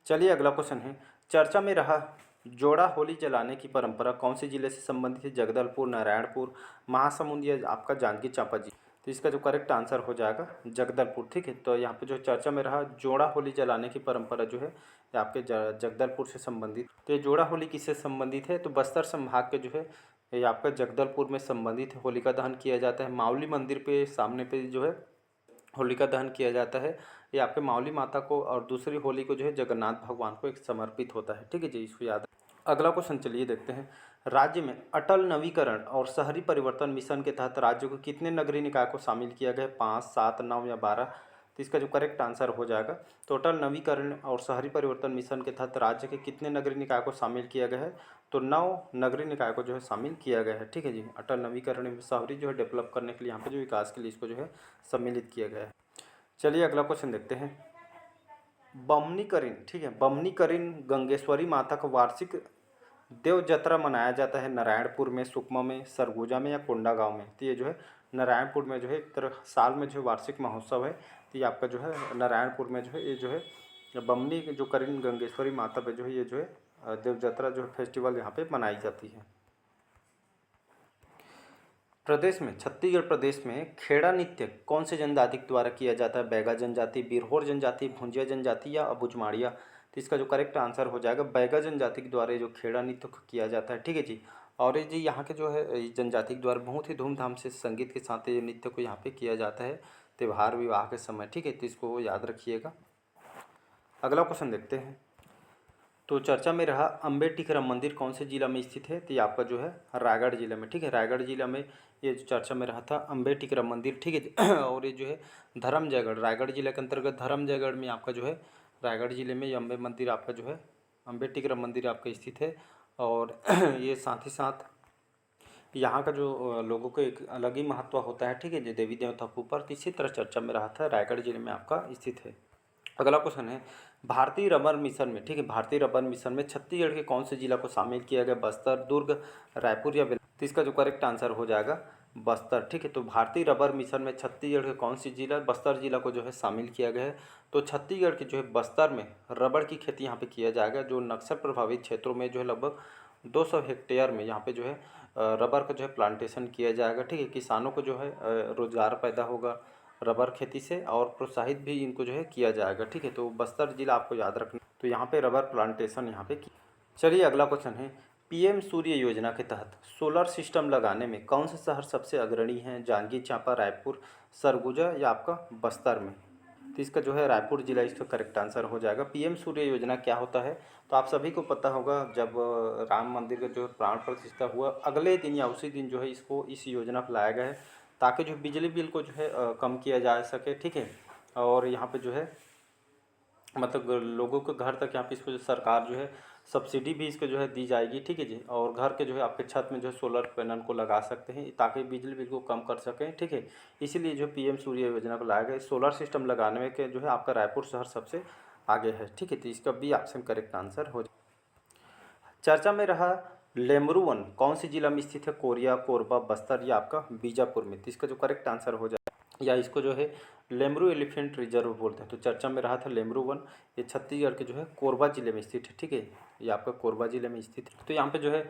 चलिए अगला क्वेश्चन है, चर्चा में रहा जोड़ा होली जलाने की परंपरा कौन से जिले से संबंधित है? जगदलपुर, नारायणपुर, महासमुंद या आपका जांजगीर चांपा जी? तो इसका जो करेक्ट आंसर हो जाएगा जगदलपुर, ठीक है। तो यहाँ पे जो चर्चा में रहा जोड़ा होली जलाने की परंपरा जो है ये आपके जगदलपुर से संबंधित। तो ये जोड़ा होली किससे संबंधित है? तो बस्तर संभाग के जो है ये आपका जगदलपुर में संबंधित है। होलिका दहन किया जाता है मावली मंदिर पे सामने पे जो है होलिका दहन किया जाता है। ये आपके मावली माता को, और दूसरी होली को जो है जगन्नाथ भगवान को एक समर्पित होता है। ठीक है जी, इसको याद। अगला क्वेश्चन चलिए देखते हैं। राज्य में अटल नवीकरण और शहरी परिवर्तन मिशन के तहत राज्य को कितने नगरीय निकाय को शामिल किया गया है? 5, 7, 9 या 12? तो इसका जो करेक्ट आंसर हो जाएगा, तो अटल नवीकरण और शहरी परिवर्तन मिशन के तहत राज्य के कितने नगरीय निकाय को शामिल किया गया है? तो 9 नगरीय निकाय को जो है शामिल किया गया है। ठीक है जी, अटल नवीकरण में शहरी जो है डेवलप करने के लिए, यहाँ पे जो विकास के लिए इसको जो है सम्मिलित किया गया है। चलिए अगला क्वेश्चन देखते हैं। बमनीकरीन, ठीक है, बमनीकरीन गंगेश्वरी माता का वार्षिक देव जत्रा मनाया जाता है नारायणपुर में, सुकमा में, सरगुजा में या कोंडागांव में? तो ये जो है नारायणपुर में जो है एक तरह साल में जो है वार्षिक महोत्सव है। तो ये आपका जो है नारायणपुर में जो है ये जो है बमनी जो करीन गंगेश्वरी माता पे जो है ये जो है देव जत्रा जो है फेस्टिवल यहाँ पे मनाई जाती है। प्रदेश में, छत्तीसगढ़ प्रदेश में खेड़ा नृत्य कौन से जनजाति के द्वारा किया जाता है? बैगा जनजाति, बिरहोर जनजाति, भुंजिया जनजाति या अबुझमाड़िया? तो इसका जो करेक्ट आंसर हो जाएगा, बैगा जनजाति के द्वारा ये जो खेड़ा नृत्य किया जाता है। ठीक है जी, और ये जी यहाँ के जो है इस जनजाति के द्वारा बहुत ही धूमधाम से संगीत के साथ ये नृत्य को यहाँ पे किया जाता है त्यौहार विवाह के समय। ठीक है, तो इसको याद रखिएगा। अगला क्वेश्चन देखते हैं। तो चर्चा में रहा अम्बेडकरम मंदिर कौन से जिला में स्थित है? तो ये आपका जो है रायगढ़ जिले में। ठीक है, रायगढ़ जिला में ये जो चर्चा में रहा था अम्बेडकरम मंदिर। ठीक है और ये जो है धर्मजयगढ़, रायगढ़ जिले के अंतर्गत धर्मजयगढ़ में आपका जो है रायगढ़ जिले में ये अम्बे मंदिर आपका जो है अम्बेडकरम मंदिर आपका स्थित है। और ये साथ ही साथ यहाँ का जो लोगों को एक अलग ही महत्व होता है। ठीक है, जो देवी देवता के ऊपर, इसी तरह चर्चा में रहा था, रायगढ़ जिले में आपका स्थित है। अगला क्वेश्चन है, भारतीय रबर मिशन में, ठीक है, भारतीय रबर मिशन में छत्तीसगढ़ के कौन से जिला को शामिल किया गया? बस्तर, दुर्ग, रायपुर या तो इसका जो करेक्ट आंसर हो जाएगा बस्तर। ठीक है, तो भारतीय रबर मिशन में छत्तीसगढ़ के कौन सी जिला? बस्तर जिला को जो है शामिल किया गया है। तो छत्तीसगढ़ के जो है बस्तर में रबड़ की खेती यहाँ पे किया जाएगा, जो नक्सल प्रभावित क्षेत्रों में जो है लगभग 200 हेक्टेयर में यहाँ पे जो है रबर का जो है प्लांटेशन किया जाएगा। ठीक है, किसानों को जो है रोजगार पैदा होगा रबर खेती से, और प्रोत्साहित भी इनको जो है किया जाएगा। ठीक है, तो बस्तर जिला आपको याद रखना, तो यहाँ पे रबर प्लांटेशन यहाँ पे। चलिए अगला क्वेश्चन है, पीएम सूर्य योजना के तहत सोलर सिस्टम लगाने में कौन सा शहर सबसे अग्रणी है? जांजगीर चांपा, रायपुर, सरगुजा या आपका बस्तर में? तो इसका जो है रायपुर जिला इसका करेक्ट आंसर हो जाएगा। पीएम सूर्य योजना क्या होता है? तो आप सभी को पता होगा, जब राम मंदिर का जो प्राण प्रतिष्ठा हुआ अगले दिन या उसी दिन जो है इसको इस योजना को लाया गया है, ताकि जो बिजली बिल को जो है कम किया जा सके। ठीक है, और यहाँ पे जो है मतलब लोगों के घर तक यहाँ पे इसको जो सरकार जो है सब्सिडी भी इसको जो है दी जाएगी। ठीक है जी, और घर के जो है आपके छत में जो है सोलर पैनल को लगा सकते हैं, ताकि बिजली बिल को कम कर सकें। ठीक है, इसीलिए जो पीएम सूर्य योजना को लाया गया, सोलर सिस्टम लगाने में के जो है आपका रायपुर शहर सबसे आगे है। ठीक है, तो इसका बी ऑप्शन करेक्ट आंसर हो जाए। चर्चा में रहा लेमरू वन कौन सी जिला में स्थित है? कोरिया, कोरबा, बस्तर या आपका बीजापुर में? तो इसका जो करेक्ट आंसर हो जाए, या इसको जो है लेमरू एलिफेंट रिजर्व बोलते हैं। तो चर्चा में रहा था लेमरू वन, ये छत्तीसगढ़ के जो है कोरबा जिले में स्थित है। ठीक है, ये आपका कोरबा जिले में स्थित है। तो यहाँ पे जो है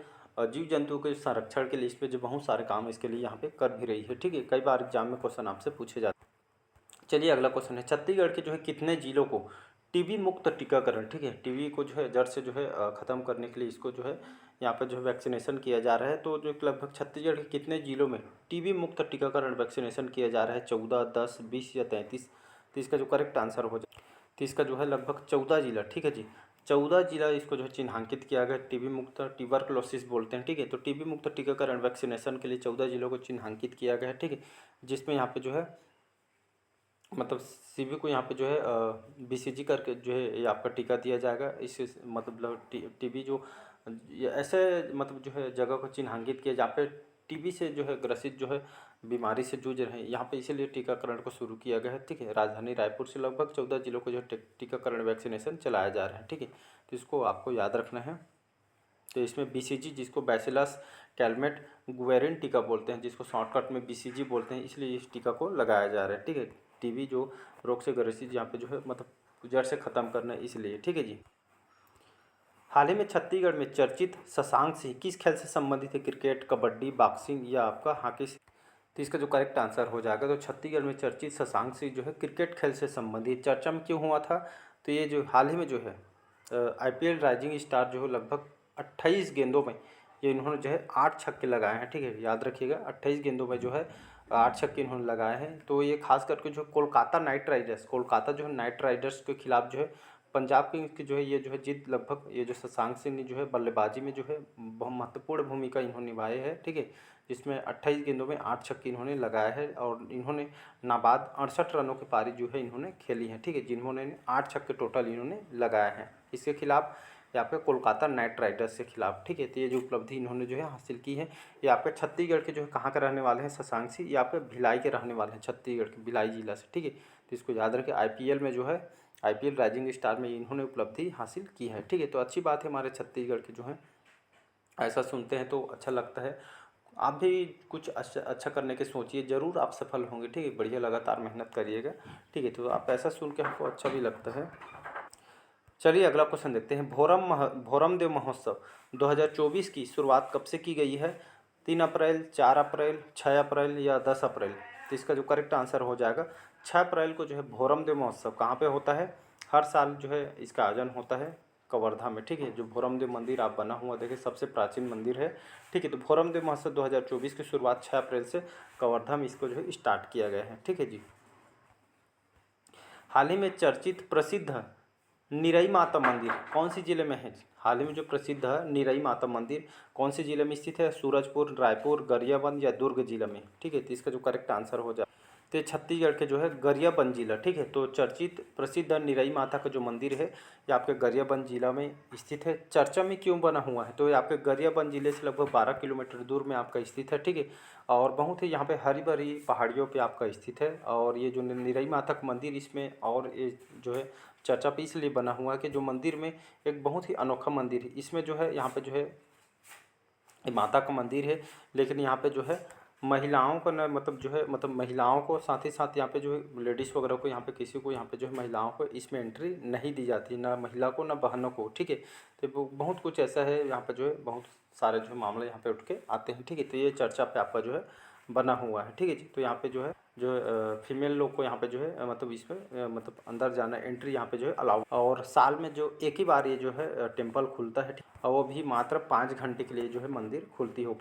जीव जंतुओं के संरक्षण के लिए इस पर जो बहुत सारे काम इसके लिए यहाँ पे कर भी रही है। ठीक है, कई बार एग्जाम में क्वेश्चन आपसे पूछे जाते हैं। चलिए अगला क्वेश्चन है, छत्तीसगढ़ के जो है कितने जिलों को टीबी मुक्त टीकाकरण, ठीक है, टीबी को जो है जड़ से जो है ख़त्म करने के लिए इसको जो है यहाँ पर जो है वैक्सीनेशन किया जा रहा है। तो जो लगभग छत्तीसगढ़ के कितने जिलों में टीबी मुक्त टीकाकरण वैक्सीनेशन किया जा रहा है? 14, 10, 20 या 33? तो इसका जो करेक्ट आंसर हो जाए, तो इसका जो है लगभग 14 जिला। ठीक है जी, 14 जिला इसको जो है चिन्हांकित किया गया टीबी मुक्त, ट्यूबरकुलोसिस बोलते हैं। ठीक है, तो टीबी मुक्त टीकाकरण वैक्सीनेशन के लिए 14 जिलों को चिन्हांकित किया गया है। ठीक है, जिसमें यहाँ पे जो है मतलब सीबी को यहाँ पे जो है बीसीजी करके जो है ये आपका टीका दिया जाएगा। इस मतलब टीबी जो ये ऐसे मतलब जो है जगह को चिन्हांकित किया जहाँ पे टीबी से जो है ग्रसित जो है बीमारी से जूझ रहे हैं, यहाँ पे इसीलिए टीकाकरण को शुरू किया गया है। ठीक है, राजधानी रायपुर से लगभग 14 जिलों को जो है टीकाकरण वैक्सीनेशन चलाया जा रहा है। ठीक है, तो इसको आपको याद रखना है। तो इसमें बीसीजी, जिसको बैसिलस कैलमेट गुएरिन टीका बोलते हैं, जिसको शॉर्टकट में बीसीजी बोलते हैं, इसलिए इस टीका को लगाया जा रहा है। ठीक है, टीबी जो रोग से ग्रसित यहाँ पे जो है मतलब जड़ से ख़त्म करना है इसलिए। ठीक है जी, हाल ही में छत्तीसगढ़ में चर्चित शशांक सिंह किस खेल से संबंधित है? क्रिकेट, कबड्डी, बॉक्सिंग या आपका हॉकी? तो इसका जो करेक्ट आंसर हो जाएगा, तो छत्तीसगढ़ में चर्चित शशांक सिंह जो है क्रिकेट खेल से संबंधित चर्चा में क्यों हुआ था? तो ये जो हाल ही में जो है आईपीएल राइजिंग स्टार जो है लगभग 28 गेंदों में ये इन्होंने जो है 8 छक्के लगाए हैं। ठीक है, याद रखिएगा 28 गेंदों में जो है 8 छक्के इन्होंने लगाए हैं। तो ये खास करके जो कोलकाता नाइट राइडर्स, कोलकाता जो है नाइट राइडर्स के खिलाफ जो है पंजाब किंग्स की जो है ये जो है जीत लगभग, ये जो शशांक सिंह ने जो है बल्लेबाजी में जो है बहुत महत्वपूर्ण भूमिका इन्होंने निभाई है, ठीक है। जिसमें 28 गेंदों में 8 छक्के इन्होंने लगाए हैं और इन्होंने नाबाद 68 रनों की पारी जो है इन्होंने खेली है, ठीक है, जिन्होंने 8 छक्के टोटल इन्होंने लगाए हैं इसके खिलाफ, ये आपके कोलकाता नाइट राइडर्स के खिलाफ, ठीक है। तो ये जो उपलब्धि इन्होंने जो है हासिल की है, ये आपके छत्तीसगढ़ के जो है कहाँ के रहने वाले हैं शशांक सिंह, ये आपके भिलाई के रहने वाले हैं, छत्तीसगढ़ के भिलाई जिला से, ठीक है। तो इसको याद रखें, IPL में जो है IPL राइजिंग स्टार में इन्होंने उपलब्धि हासिल की है, ठीक है। तो अच्छी बात है, हमारे छत्तीसगढ़ के जो हैं ऐसा सुनते हैं तो अच्छा लगता है। आप भी कुछ अच्छा करने की सोचिए, ज़रूर आप सफल होंगे, ठीक है। बढ़िया लगातार मेहनत करिएगा, ठीक है। तो आप ऐसा सुन के हमको अच्छा भी लगता है। चलिए अगला क्वेश्चन देखते हैं। भोरम देव महोत्सव 2024 की शुरुआत कब से की गई है? 3 अप्रैल, 4 अप्रैल, 6 अप्रैल या 10 अप्रैल? तो इसका जो करेक्ट आंसर हो जाएगा 6 अप्रैल को जो है भोरम देव महोत्सव कहाँ पे होता है? हर साल जो है इसका आयोजन होता है कवर्धा में, ठीक है। जो भोरम देव मंदिर आप बना हुआ देखिए, सबसे प्राचीन मंदिर है, ठीक है। तो भोरम देव महोत्सव 2024 की शुरुआत 6 अप्रैल से कवर्धा में इसको जो है स्टार्ट किया गया है, ठीक है जी। हाल ही में चर्चित प्रसिद्ध निरई माता मंदिर कौन सी जिले में है? हाल ही में जो प्रसिद्ध है निरई माता मंदिर कौन से जिले में स्थित है? सूरजपुर, रायपुर, गरियाबंद या दुर्ग जिला में, ठीक है। तो इसका जो करेक्ट आंसर हो जाए तो छत्तीसगढ़ के जो है गरियाबंद जिला, ठीक है। तो चर्चित प्रसिद्ध निरई माता का जो मंदिर है ये आपके गरियाबंद जिला में स्थित है। चर्चा में क्यों बना हुआ है? तो ये आपके गरियाबंद जिले से लगभग 12 किलोमीटर दूर में आपका स्थित है, ठीक है। और बहुत ही यहाँ पे हरी भरी पहाड़ियों पे आपका स्थित है। और ये जो निरई माता का मंदिर, इसमें और ये जो है चर्चा पे इसलिए बना हुआ है कि जो मंदिर में एक बहुत ही अनोखा मंदिर है, इसमें जो है यहाँ पे जो है ये माता का मंदिर है, लेकिन यहाँ पे जो है महिलाओं को न मतलब जो है मतलब महिलाओं को साथ ही साथ यहाँ पे जो है लेडीज़ वगैरह को यहाँ पे किसी को यहाँ पे जो है महिलाओं को इसमें एंट्री नहीं दी जाती, ना महिला को ना बहनों को, ठीक है। तो बहुत कुछ ऐसा है यहाँ पे जो है बहुत सारे जो है मामले यहाँ पे उठ के आते हैं, ठीक है। तो ये चर्चा पे आपका जो है बना हुआ है, ठीक है जी। तो यहाँ पे जो है फीमेल लोग को यहाँ पे जो है मतलब इसमें मतलब अंदर जाना, एंट्री यहाँ पे जो है अलाउ, और साल में जो एक ही बार ये जो है टेम्पल खुलता है, और वो भी मात्र 5 घंटे के लिए जो है मंदिर खुलती हो।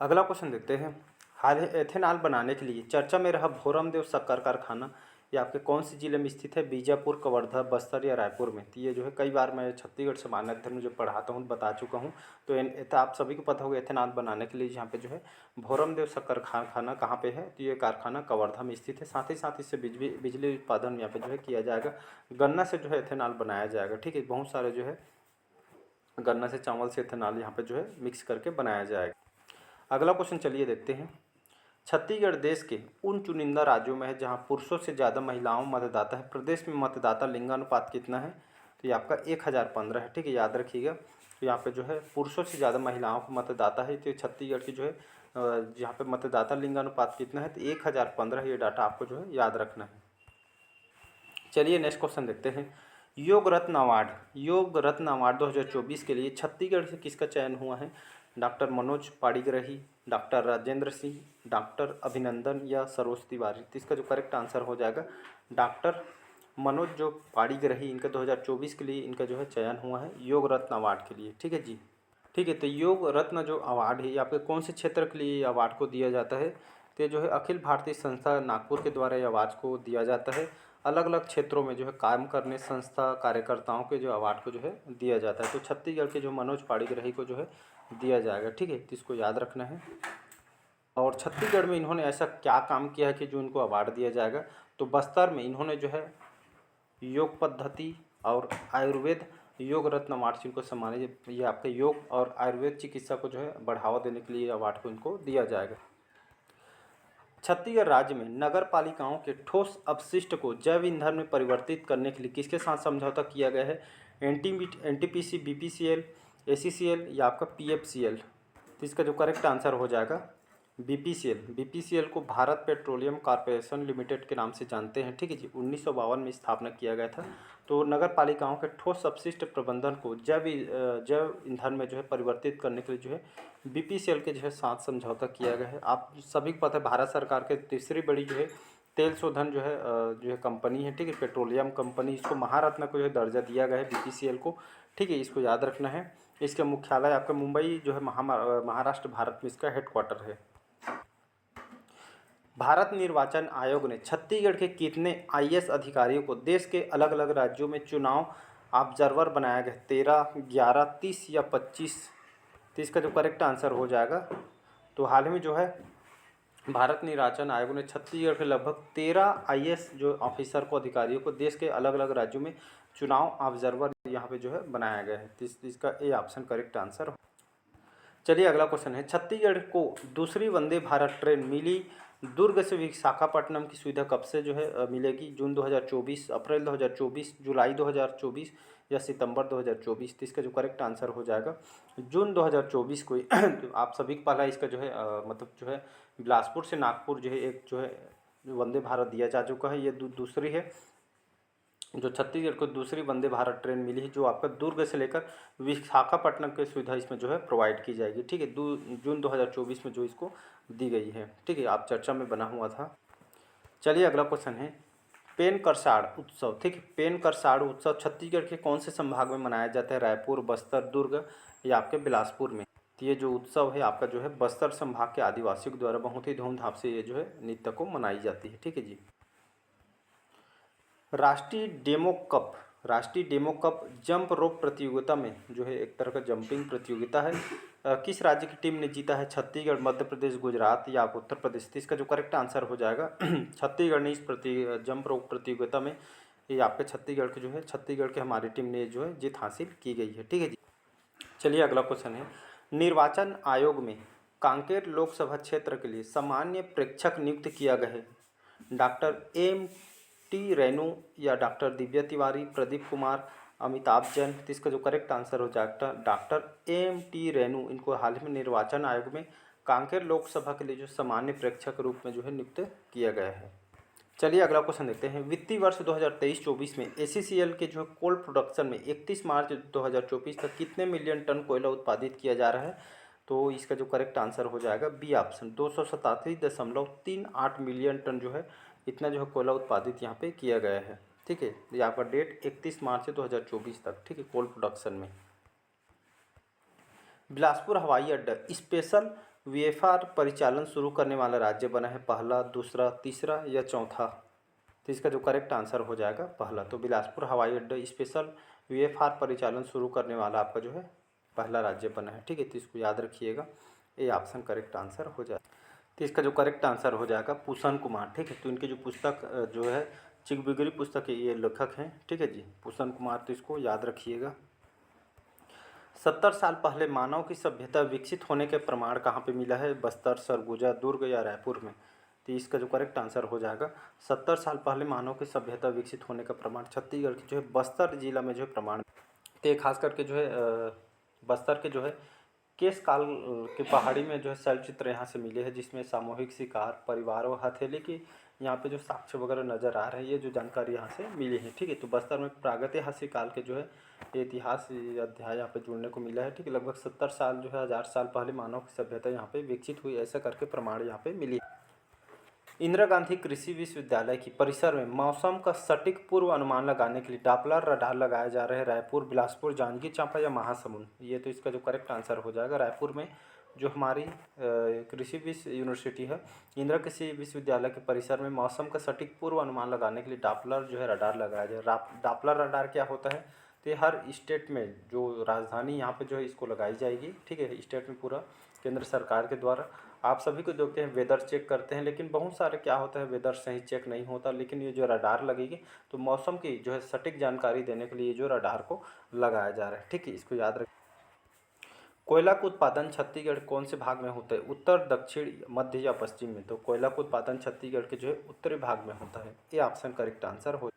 अगला क्वेश्चन देखते हैं। हाल ही एथेनॉल बनाने के लिए चर्चा में रहा भोरम देव शक्कर कारखाना ये आपके कौन से जिले में स्थित है? बीजापुर, कवर्धा, बस्तर या रायपुर में? तो ये जो है कई बार मैं छत्तीसगढ़ सामान्य अध्ययन में जो पढ़ाता हूँ बता चुका हूँ। तो आप सभी को पता होगा एथेनॉल बनाने के लिए यहाँ पे जो है भोरम देव शक्कर कारखाना कहाँ पे है? तो ये कारखाना कवर्धा में स्थित है। साथ ही साथ इससे बिजली उत्पादन यहाँ पे जो है किया जाएगा। गन्ना से जो है एथेनॉल बनाया जाएगा, ठीक है। बहुत सारे जो है गन्ना से, चावल से एथेनॉल यहाँ पे जो है मिक्स करके बनाया जाएगा। अगला क्वेश्चन चलिए देखते हैं। छत्तीसगढ़ देश के उन चुनिंदा राज्यों में है जहां पुरुषों से ज़्यादा महिलाओं मतदाता है। प्रदेश में मतदाता लिंगानुपात कितना है? तो ये आपका 1015 है, ठीक है, याद रखिएगा। तो यहाँ पे जो है पुरुषों से ज़्यादा महिलाओं को मतदाता है। तो छत्तीसगढ़ की जो है यहाँ पे मतदाता लिंगानुपात कितना है? तो 1015, ये डाटा आपको जो है याद रखना है। चलिए नेक्स्ट क्वेश्चन देखते हैं। योग रत्न अवार्ड 2024 के लिए छत्तीसगढ़ से किसका चयन हुआ है? Doctor Manoj Padigrahi, doctor Rajendra Singh, doctor Abhinandan या सरोज तिवारी? तो इसका जो करेक्ट आंसर हो जाएगा डॉक्टर मनोज जो पाड़ीग्राही, इनका 2024 के लिए इनका जो है चयन हुआ है योग रत्न अवार्ड के लिए, ठीक है जी। ठीक है, तो योग रत्न जो अवार्ड है ये आपके कौन से क्षेत्र के लिए अवार्ड को दिया जाता है? तो ये जो है अखिल भारतीय संस्था नागपुर के द्वारा ये अवार्ड को दिया जाता है। अलग अलग क्षेत्रों में जो है काम करने संस्था कार्यकर्ताओं के जो अवार्ड को जो है दिया जाता है। तो छत्तीसगढ़ के जो मनोज पाड़ीग्राही को जो है दिया जाएगा, ठीक है। तो इसको याद रखना है। और छत्तीसगढ़ में इन्होंने ऐसा क्या काम किया है कि जो इनको अवार्ड दिया जाएगा? तो बस्तर में इन्होंने जो है योग पद्धति और आयुर्वेद योग रत्न अवार्ड से इनको सम्मानित, ये आपके योग और आयुर्वेद चिकित्सा को जो है बढ़ावा देने के लिए अवार्ड को इनको दिया जाएगा। छत्तीसगढ़ राज्य में नगर पालिकाओं के ठोस अपशिष्ट को जैव ईंधन में परिवर्तित करने के लिए किसके साथ समझौता किया गया है? NTPC, BPCL, ACCL या आपका PFCL? तो इसका जो करेक्ट आंसर हो जाएगा BPCL को भारत पेट्रोलियम कॉर्पोरेशन लिमिटेड के नाम से जानते हैं, ठीक है जी। 1952 में स्थापना किया गया था। तो नगर पालिकाओं के ठोस अपशिष्ट प्रबंधन को जैव ईंधन में जो है परिवर्तित करने के लिए जो है BPCL के जो है साथ समझौता किया गया है। आप सभी को पता है भारत सरकार के तीसरी बड़ी जो है तेल शोधन जो है कंपनी है, ठीक है, पेट्रोलियम कंपनी। इसको महारत्न को जो है दर्जा दिया गया है BPCL को, ठीक है, इसको याद रखना है। इसका मुख्यालय आपका मुंबई जो है महाराष्ट्र भारत में इसका हेडक्वार्टर है। भारत निर्वाचन आयोग ने छत्तीसगढ़ के कितने आईएएस अधिकारियों को देश के अलग अलग राज्यों में चुनाव ऑब्जर्वर बनाया गया? 13, 11, 30 या 25? तो इसका जो करेक्ट आंसर हो जाएगा, तो हाल ही में जो है भारत निर्वाचन आयोग ने छत्तीसगढ़ के लगभग 13 आईएएस जो ऑफिसर को, अधिकारियों को देश के अलग अलग राज्यों में चुनाव ऑब्जर्वर यहाँ पे जो है बनाया गया है। तो इसका ए ऑप्शन करेक्ट आंसर। चलिए अगला क्वेश्चन है, छत्तीसगढ़ को दूसरी वंदे भारत ट्रेन मिली दुर्ग से विशाखापट्टनम की सुविधा कब से जो है मिलेगी? जून 2024, अप्रैल 2024, जुलाई 2024 या सितंबर 2024? तो इसका जो करेक्ट आंसर हो जाएगा जून 2024 को तो आप सभी को पहला इसका जो है मतलब जो है बिलासपुर से नागपुर जो है एक जो है वंदे भारत दिया जा चुका है। ये दूसरी है जो छत्तीसगढ़ को दूसरी वंदे भारत ट्रेन मिली है, जो आपका दुर्ग से लेकर विशाखापट्टनम की सुविधा इसमें जो है प्रोवाइड की जाएगी। ठीक है, जून 2024 में जो इसको दी गई है। ठीक है, आप चर्चा में बना हुआ था। चलिए अगला क्वेश्चन है, पेन करसाड़ उत्सव। ठीक है, पेन करसाड़ उत्सव छत्तीसगढ़ के कौन से संभाग में मनाया जाता है? रायपुर, बस्तर, दुर्ग या आपके बिलासपुर में? तो ये जो उत्सव है आपका जो है बस्तर संभाग के आदिवासियों के द्वारा बहुत ही धूमधाम से ये जो है नृत्य को मनाई जाती है। ठीक है जी। राष्ट्रीय डेमो कप जंप रोप प्रतियोगिता में जो है एक तरह का जंपिंग प्रतियोगिता है, किस राज्य की टीम ने जीता है? छत्तीसगढ़, मध्य प्रदेश, गुजरात या उत्तर प्रदेश? तो इसका जो करेक्ट आंसर हो जाएगा छत्तीसगढ़ ने इस जंप रोप प्रतियोगिता में ये आपके छत्तीसगढ़ के जो है छत्तीसगढ़ के हमारी टीम ने जो है जीत हासिल की गई है। ठीक है जी। चलिए अगला क्वेश्चन है, निर्वाचन आयोग में कांकेर लोकसभा क्षेत्र के लिए सामान्य प्रेक्षक नियुक्त किया गया है? Doctor M.T. रेणु या डॉक्टर दिव्या तिवारी, प्रदीप कुमार, अमिताभ जैन? तो इसका जो करेक्ट आंसर हो जाएगा डॉक्टर M.T. रेणु। इनको हाल ही में निर्वाचन आयोग में कांकेर लोकसभा के लिए जो सामान्य प्रेक्षक रूप में जो है नियुक्त किया गया है। चलिए अगला क्वेश्चन देखते हैं, वित्तीय वर्ष 2023-24 में ACCL के जो कोल प्रोडक्शन में 31 मार्च 2024 तक कितने मिलियन टन कोयला उत्पादित किया जा रहा है? तो इसका जो करेक्ट आंसर हो जाएगा बी ऑप्शन, 287.38 मिलियन टन जो है इतना जो है कोयला उत्पादित यहाँ पे किया गया है। ठीक है, ये आपका डेट 31 मार्च 2024 तक। ठीक है, कोल प्रोडक्शन में। बिलासपुर हवाई अड्डा स्पेशल VFR परिचालन शुरू करने वाला राज्य बना है? पहला, दूसरा, तीसरा या चौथा? तो इसका जो करेक्ट आंसर हो जाएगा पहला। तो बिलासपुर हवाई अड्डा स्पेशल VFR परिचालन शुरू करने वाला आपका जो है पहला राज्य बना है। ठीक है, तो इसको याद रखिएगा, ये ऑप्शन करेक्ट आंसर हो जाएगा। तो इसका जो करेक्ट आंसर हो जाएगा पूषण कुमार। ठीक है, तो इनकी जो पुस्तक जो है चिकबिगरी पुस्तक है, ये लेखक हैं। ठीक है जी, पूषण कुमार, तो इसको याद रखिएगा। 70 साल पहले मानव की सभ्यता विकसित होने के प्रमाण कहाँ पे मिला है? बस्तर, सरगुजा, दुर्ग या रायपुर में? तो इसका जो करेक्ट आंसर हो जाएगा 70 साल पहले मानव की सभ्यता विकसित होने का प्रमाण छत्तीसगढ़ के जो है बस्तर जिला में जो है प्रमाण। तो खास करके जो है बस्तर के जो है केस काल के पहाड़ी में जो है शैलचित्र यहाँ से मिले हैं, जिसमें सामूहिक शिकार, परिवार और हथेली की यहाँ पे जो साक्ष्य वगैरह नज़र आ रहे हैं, ये जो जानकारी यहाँ से मिली है। ठीक है, तो बस्तर में प्रागैतिहासिक काल के जो है इतिहास अध्याय यहाँ पे जुड़ने को मिला है। ठीक है, लगभग 70 साल जो है 1000 साल पहले मानव की सभ्यता यहाँ पे विकसित हुई, ऐसा करके प्रमाण यहाँ पे मिली। इंदिरा गांधी कृषि विश्वविद्यालय की परिसर में मौसम का सटीक पूर्व अनुमान लगाने के लिए डॉपलर रडार लगाया जा रहा है? रायपुर, बिलासपुर, जांजगीर चांपा या महासमुंद? ये तो इसका जो करेक्ट आंसर हो जाएगा रायपुर में जो हमारी कृषि यूनिवर्सिटी है, इंदिरा कृषि विश्वविद्यालय के परिसर में मौसम का सटीक पूर्व अनुमान लगाने के लिए डॉपलर जो है रडार लगाया जाए। डॉपलर रडार क्या होता है? तो ये हर स्टेट में जो राजधानी यहाँ पे जो है इसको लगाई जाएगी। ठीक है, स्टेट में पूरा केंद्र सरकार के द्वारा। आप सभी को देखते हैं वेदर चेक करते हैं, लेकिन बहुत सारे क्या होता है वेदर सही चेक नहीं होता, लेकिन ये जो रडार लगेगी तो मौसम की जो है सटीक जानकारी देने के लिए जो रडार को लगाया जा रहा है। ठीक है, इसको याद रखें। कोयला का उत्पादन छत्तीसगढ़ कौन से भाग में होता है? उत्तर, दक्षिण, मध्य या पश्चिम में? तो कोयला का उत्पादन छत्तीसगढ़ के जो है उत्तरी भाग में होता है, ये ऑप्शन करेक्ट आंसर हो।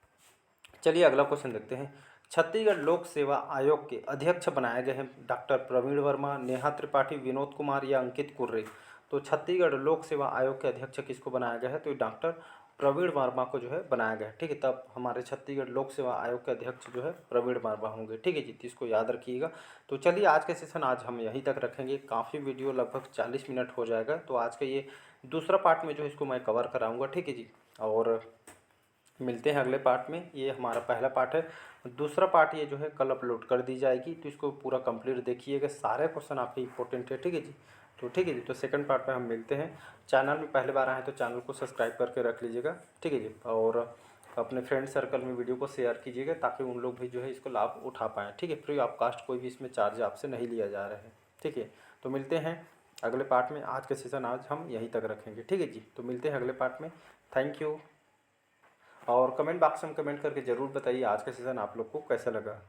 चलिए अगला क्वेश्चन देखते हैं, छत्तीसगढ़ लोक सेवा आयोग के अध्यक्ष बनाए गए हैं? डॉक्टर प्रवीण वर्मा, नेहा त्रिपाठी, विनोद कुमार या अंकित कुर्रे? तो छत्तीसगढ़ लोक सेवा आयोग के अध्यक्ष किसको बनाया गया है? तो डॉक्टर प्रवीण वर्मा को जो है बनाया गया है। ठीक है, तब हमारे छत्तीसगढ़ लोक सेवा आयोग के अध्यक्ष जो है प्रवीण वर्मा होंगे। ठीक है जी, तो इसको याद रखिएगा। तो चलिए आज के सेशन आज हम यहीं तक रखेंगे, काफ़ी वीडियो लगभग 40 मिनट हो जाएगा, तो आज का ये दूसरा पार्ट में जो है इसको मैं कवर कराऊँगा। ठीक है जी, और मिलते हैं अगले पार्ट में। ये हमारा पहला पार्ट है, दूसरा पार्ट ये जो है कल अपलोड कर दी जाएगी, तो इसको पूरा कंप्लीट देखिएगा, सारे क्वेश्चन आपके इंपॉर्टेंट है। ठीक है जी, तो ठीक है जी, तो सेकंड पार्ट में हम मिलते हैं। चैनल में पहली बार आए तो चैनल को सब्सक्राइब करके रख लीजिएगा, ठीक है जी। और अपने फ्रेंड सर्कल में वीडियो को शेयर कीजिएगा ताकि उन लोग भी जो है इसको लाभ उठा पाएँ, ठीक है। फ्री ऑफ कास्ट कोई भी इसमें चार्ज आपसे नहीं लिया जा रहा है, ठीक है। तो मिलते हैं अगले पार्ट में। आज का सेशन आज हम यहीं तक रखेंगे, ठीक है जी। तो मिलते हैं अगले पार्ट में। Thank you. और कमेंट बॉक्स में कमेंट करके ज़रूर बताइए आज का सेशन आप लोग को कैसा लगा।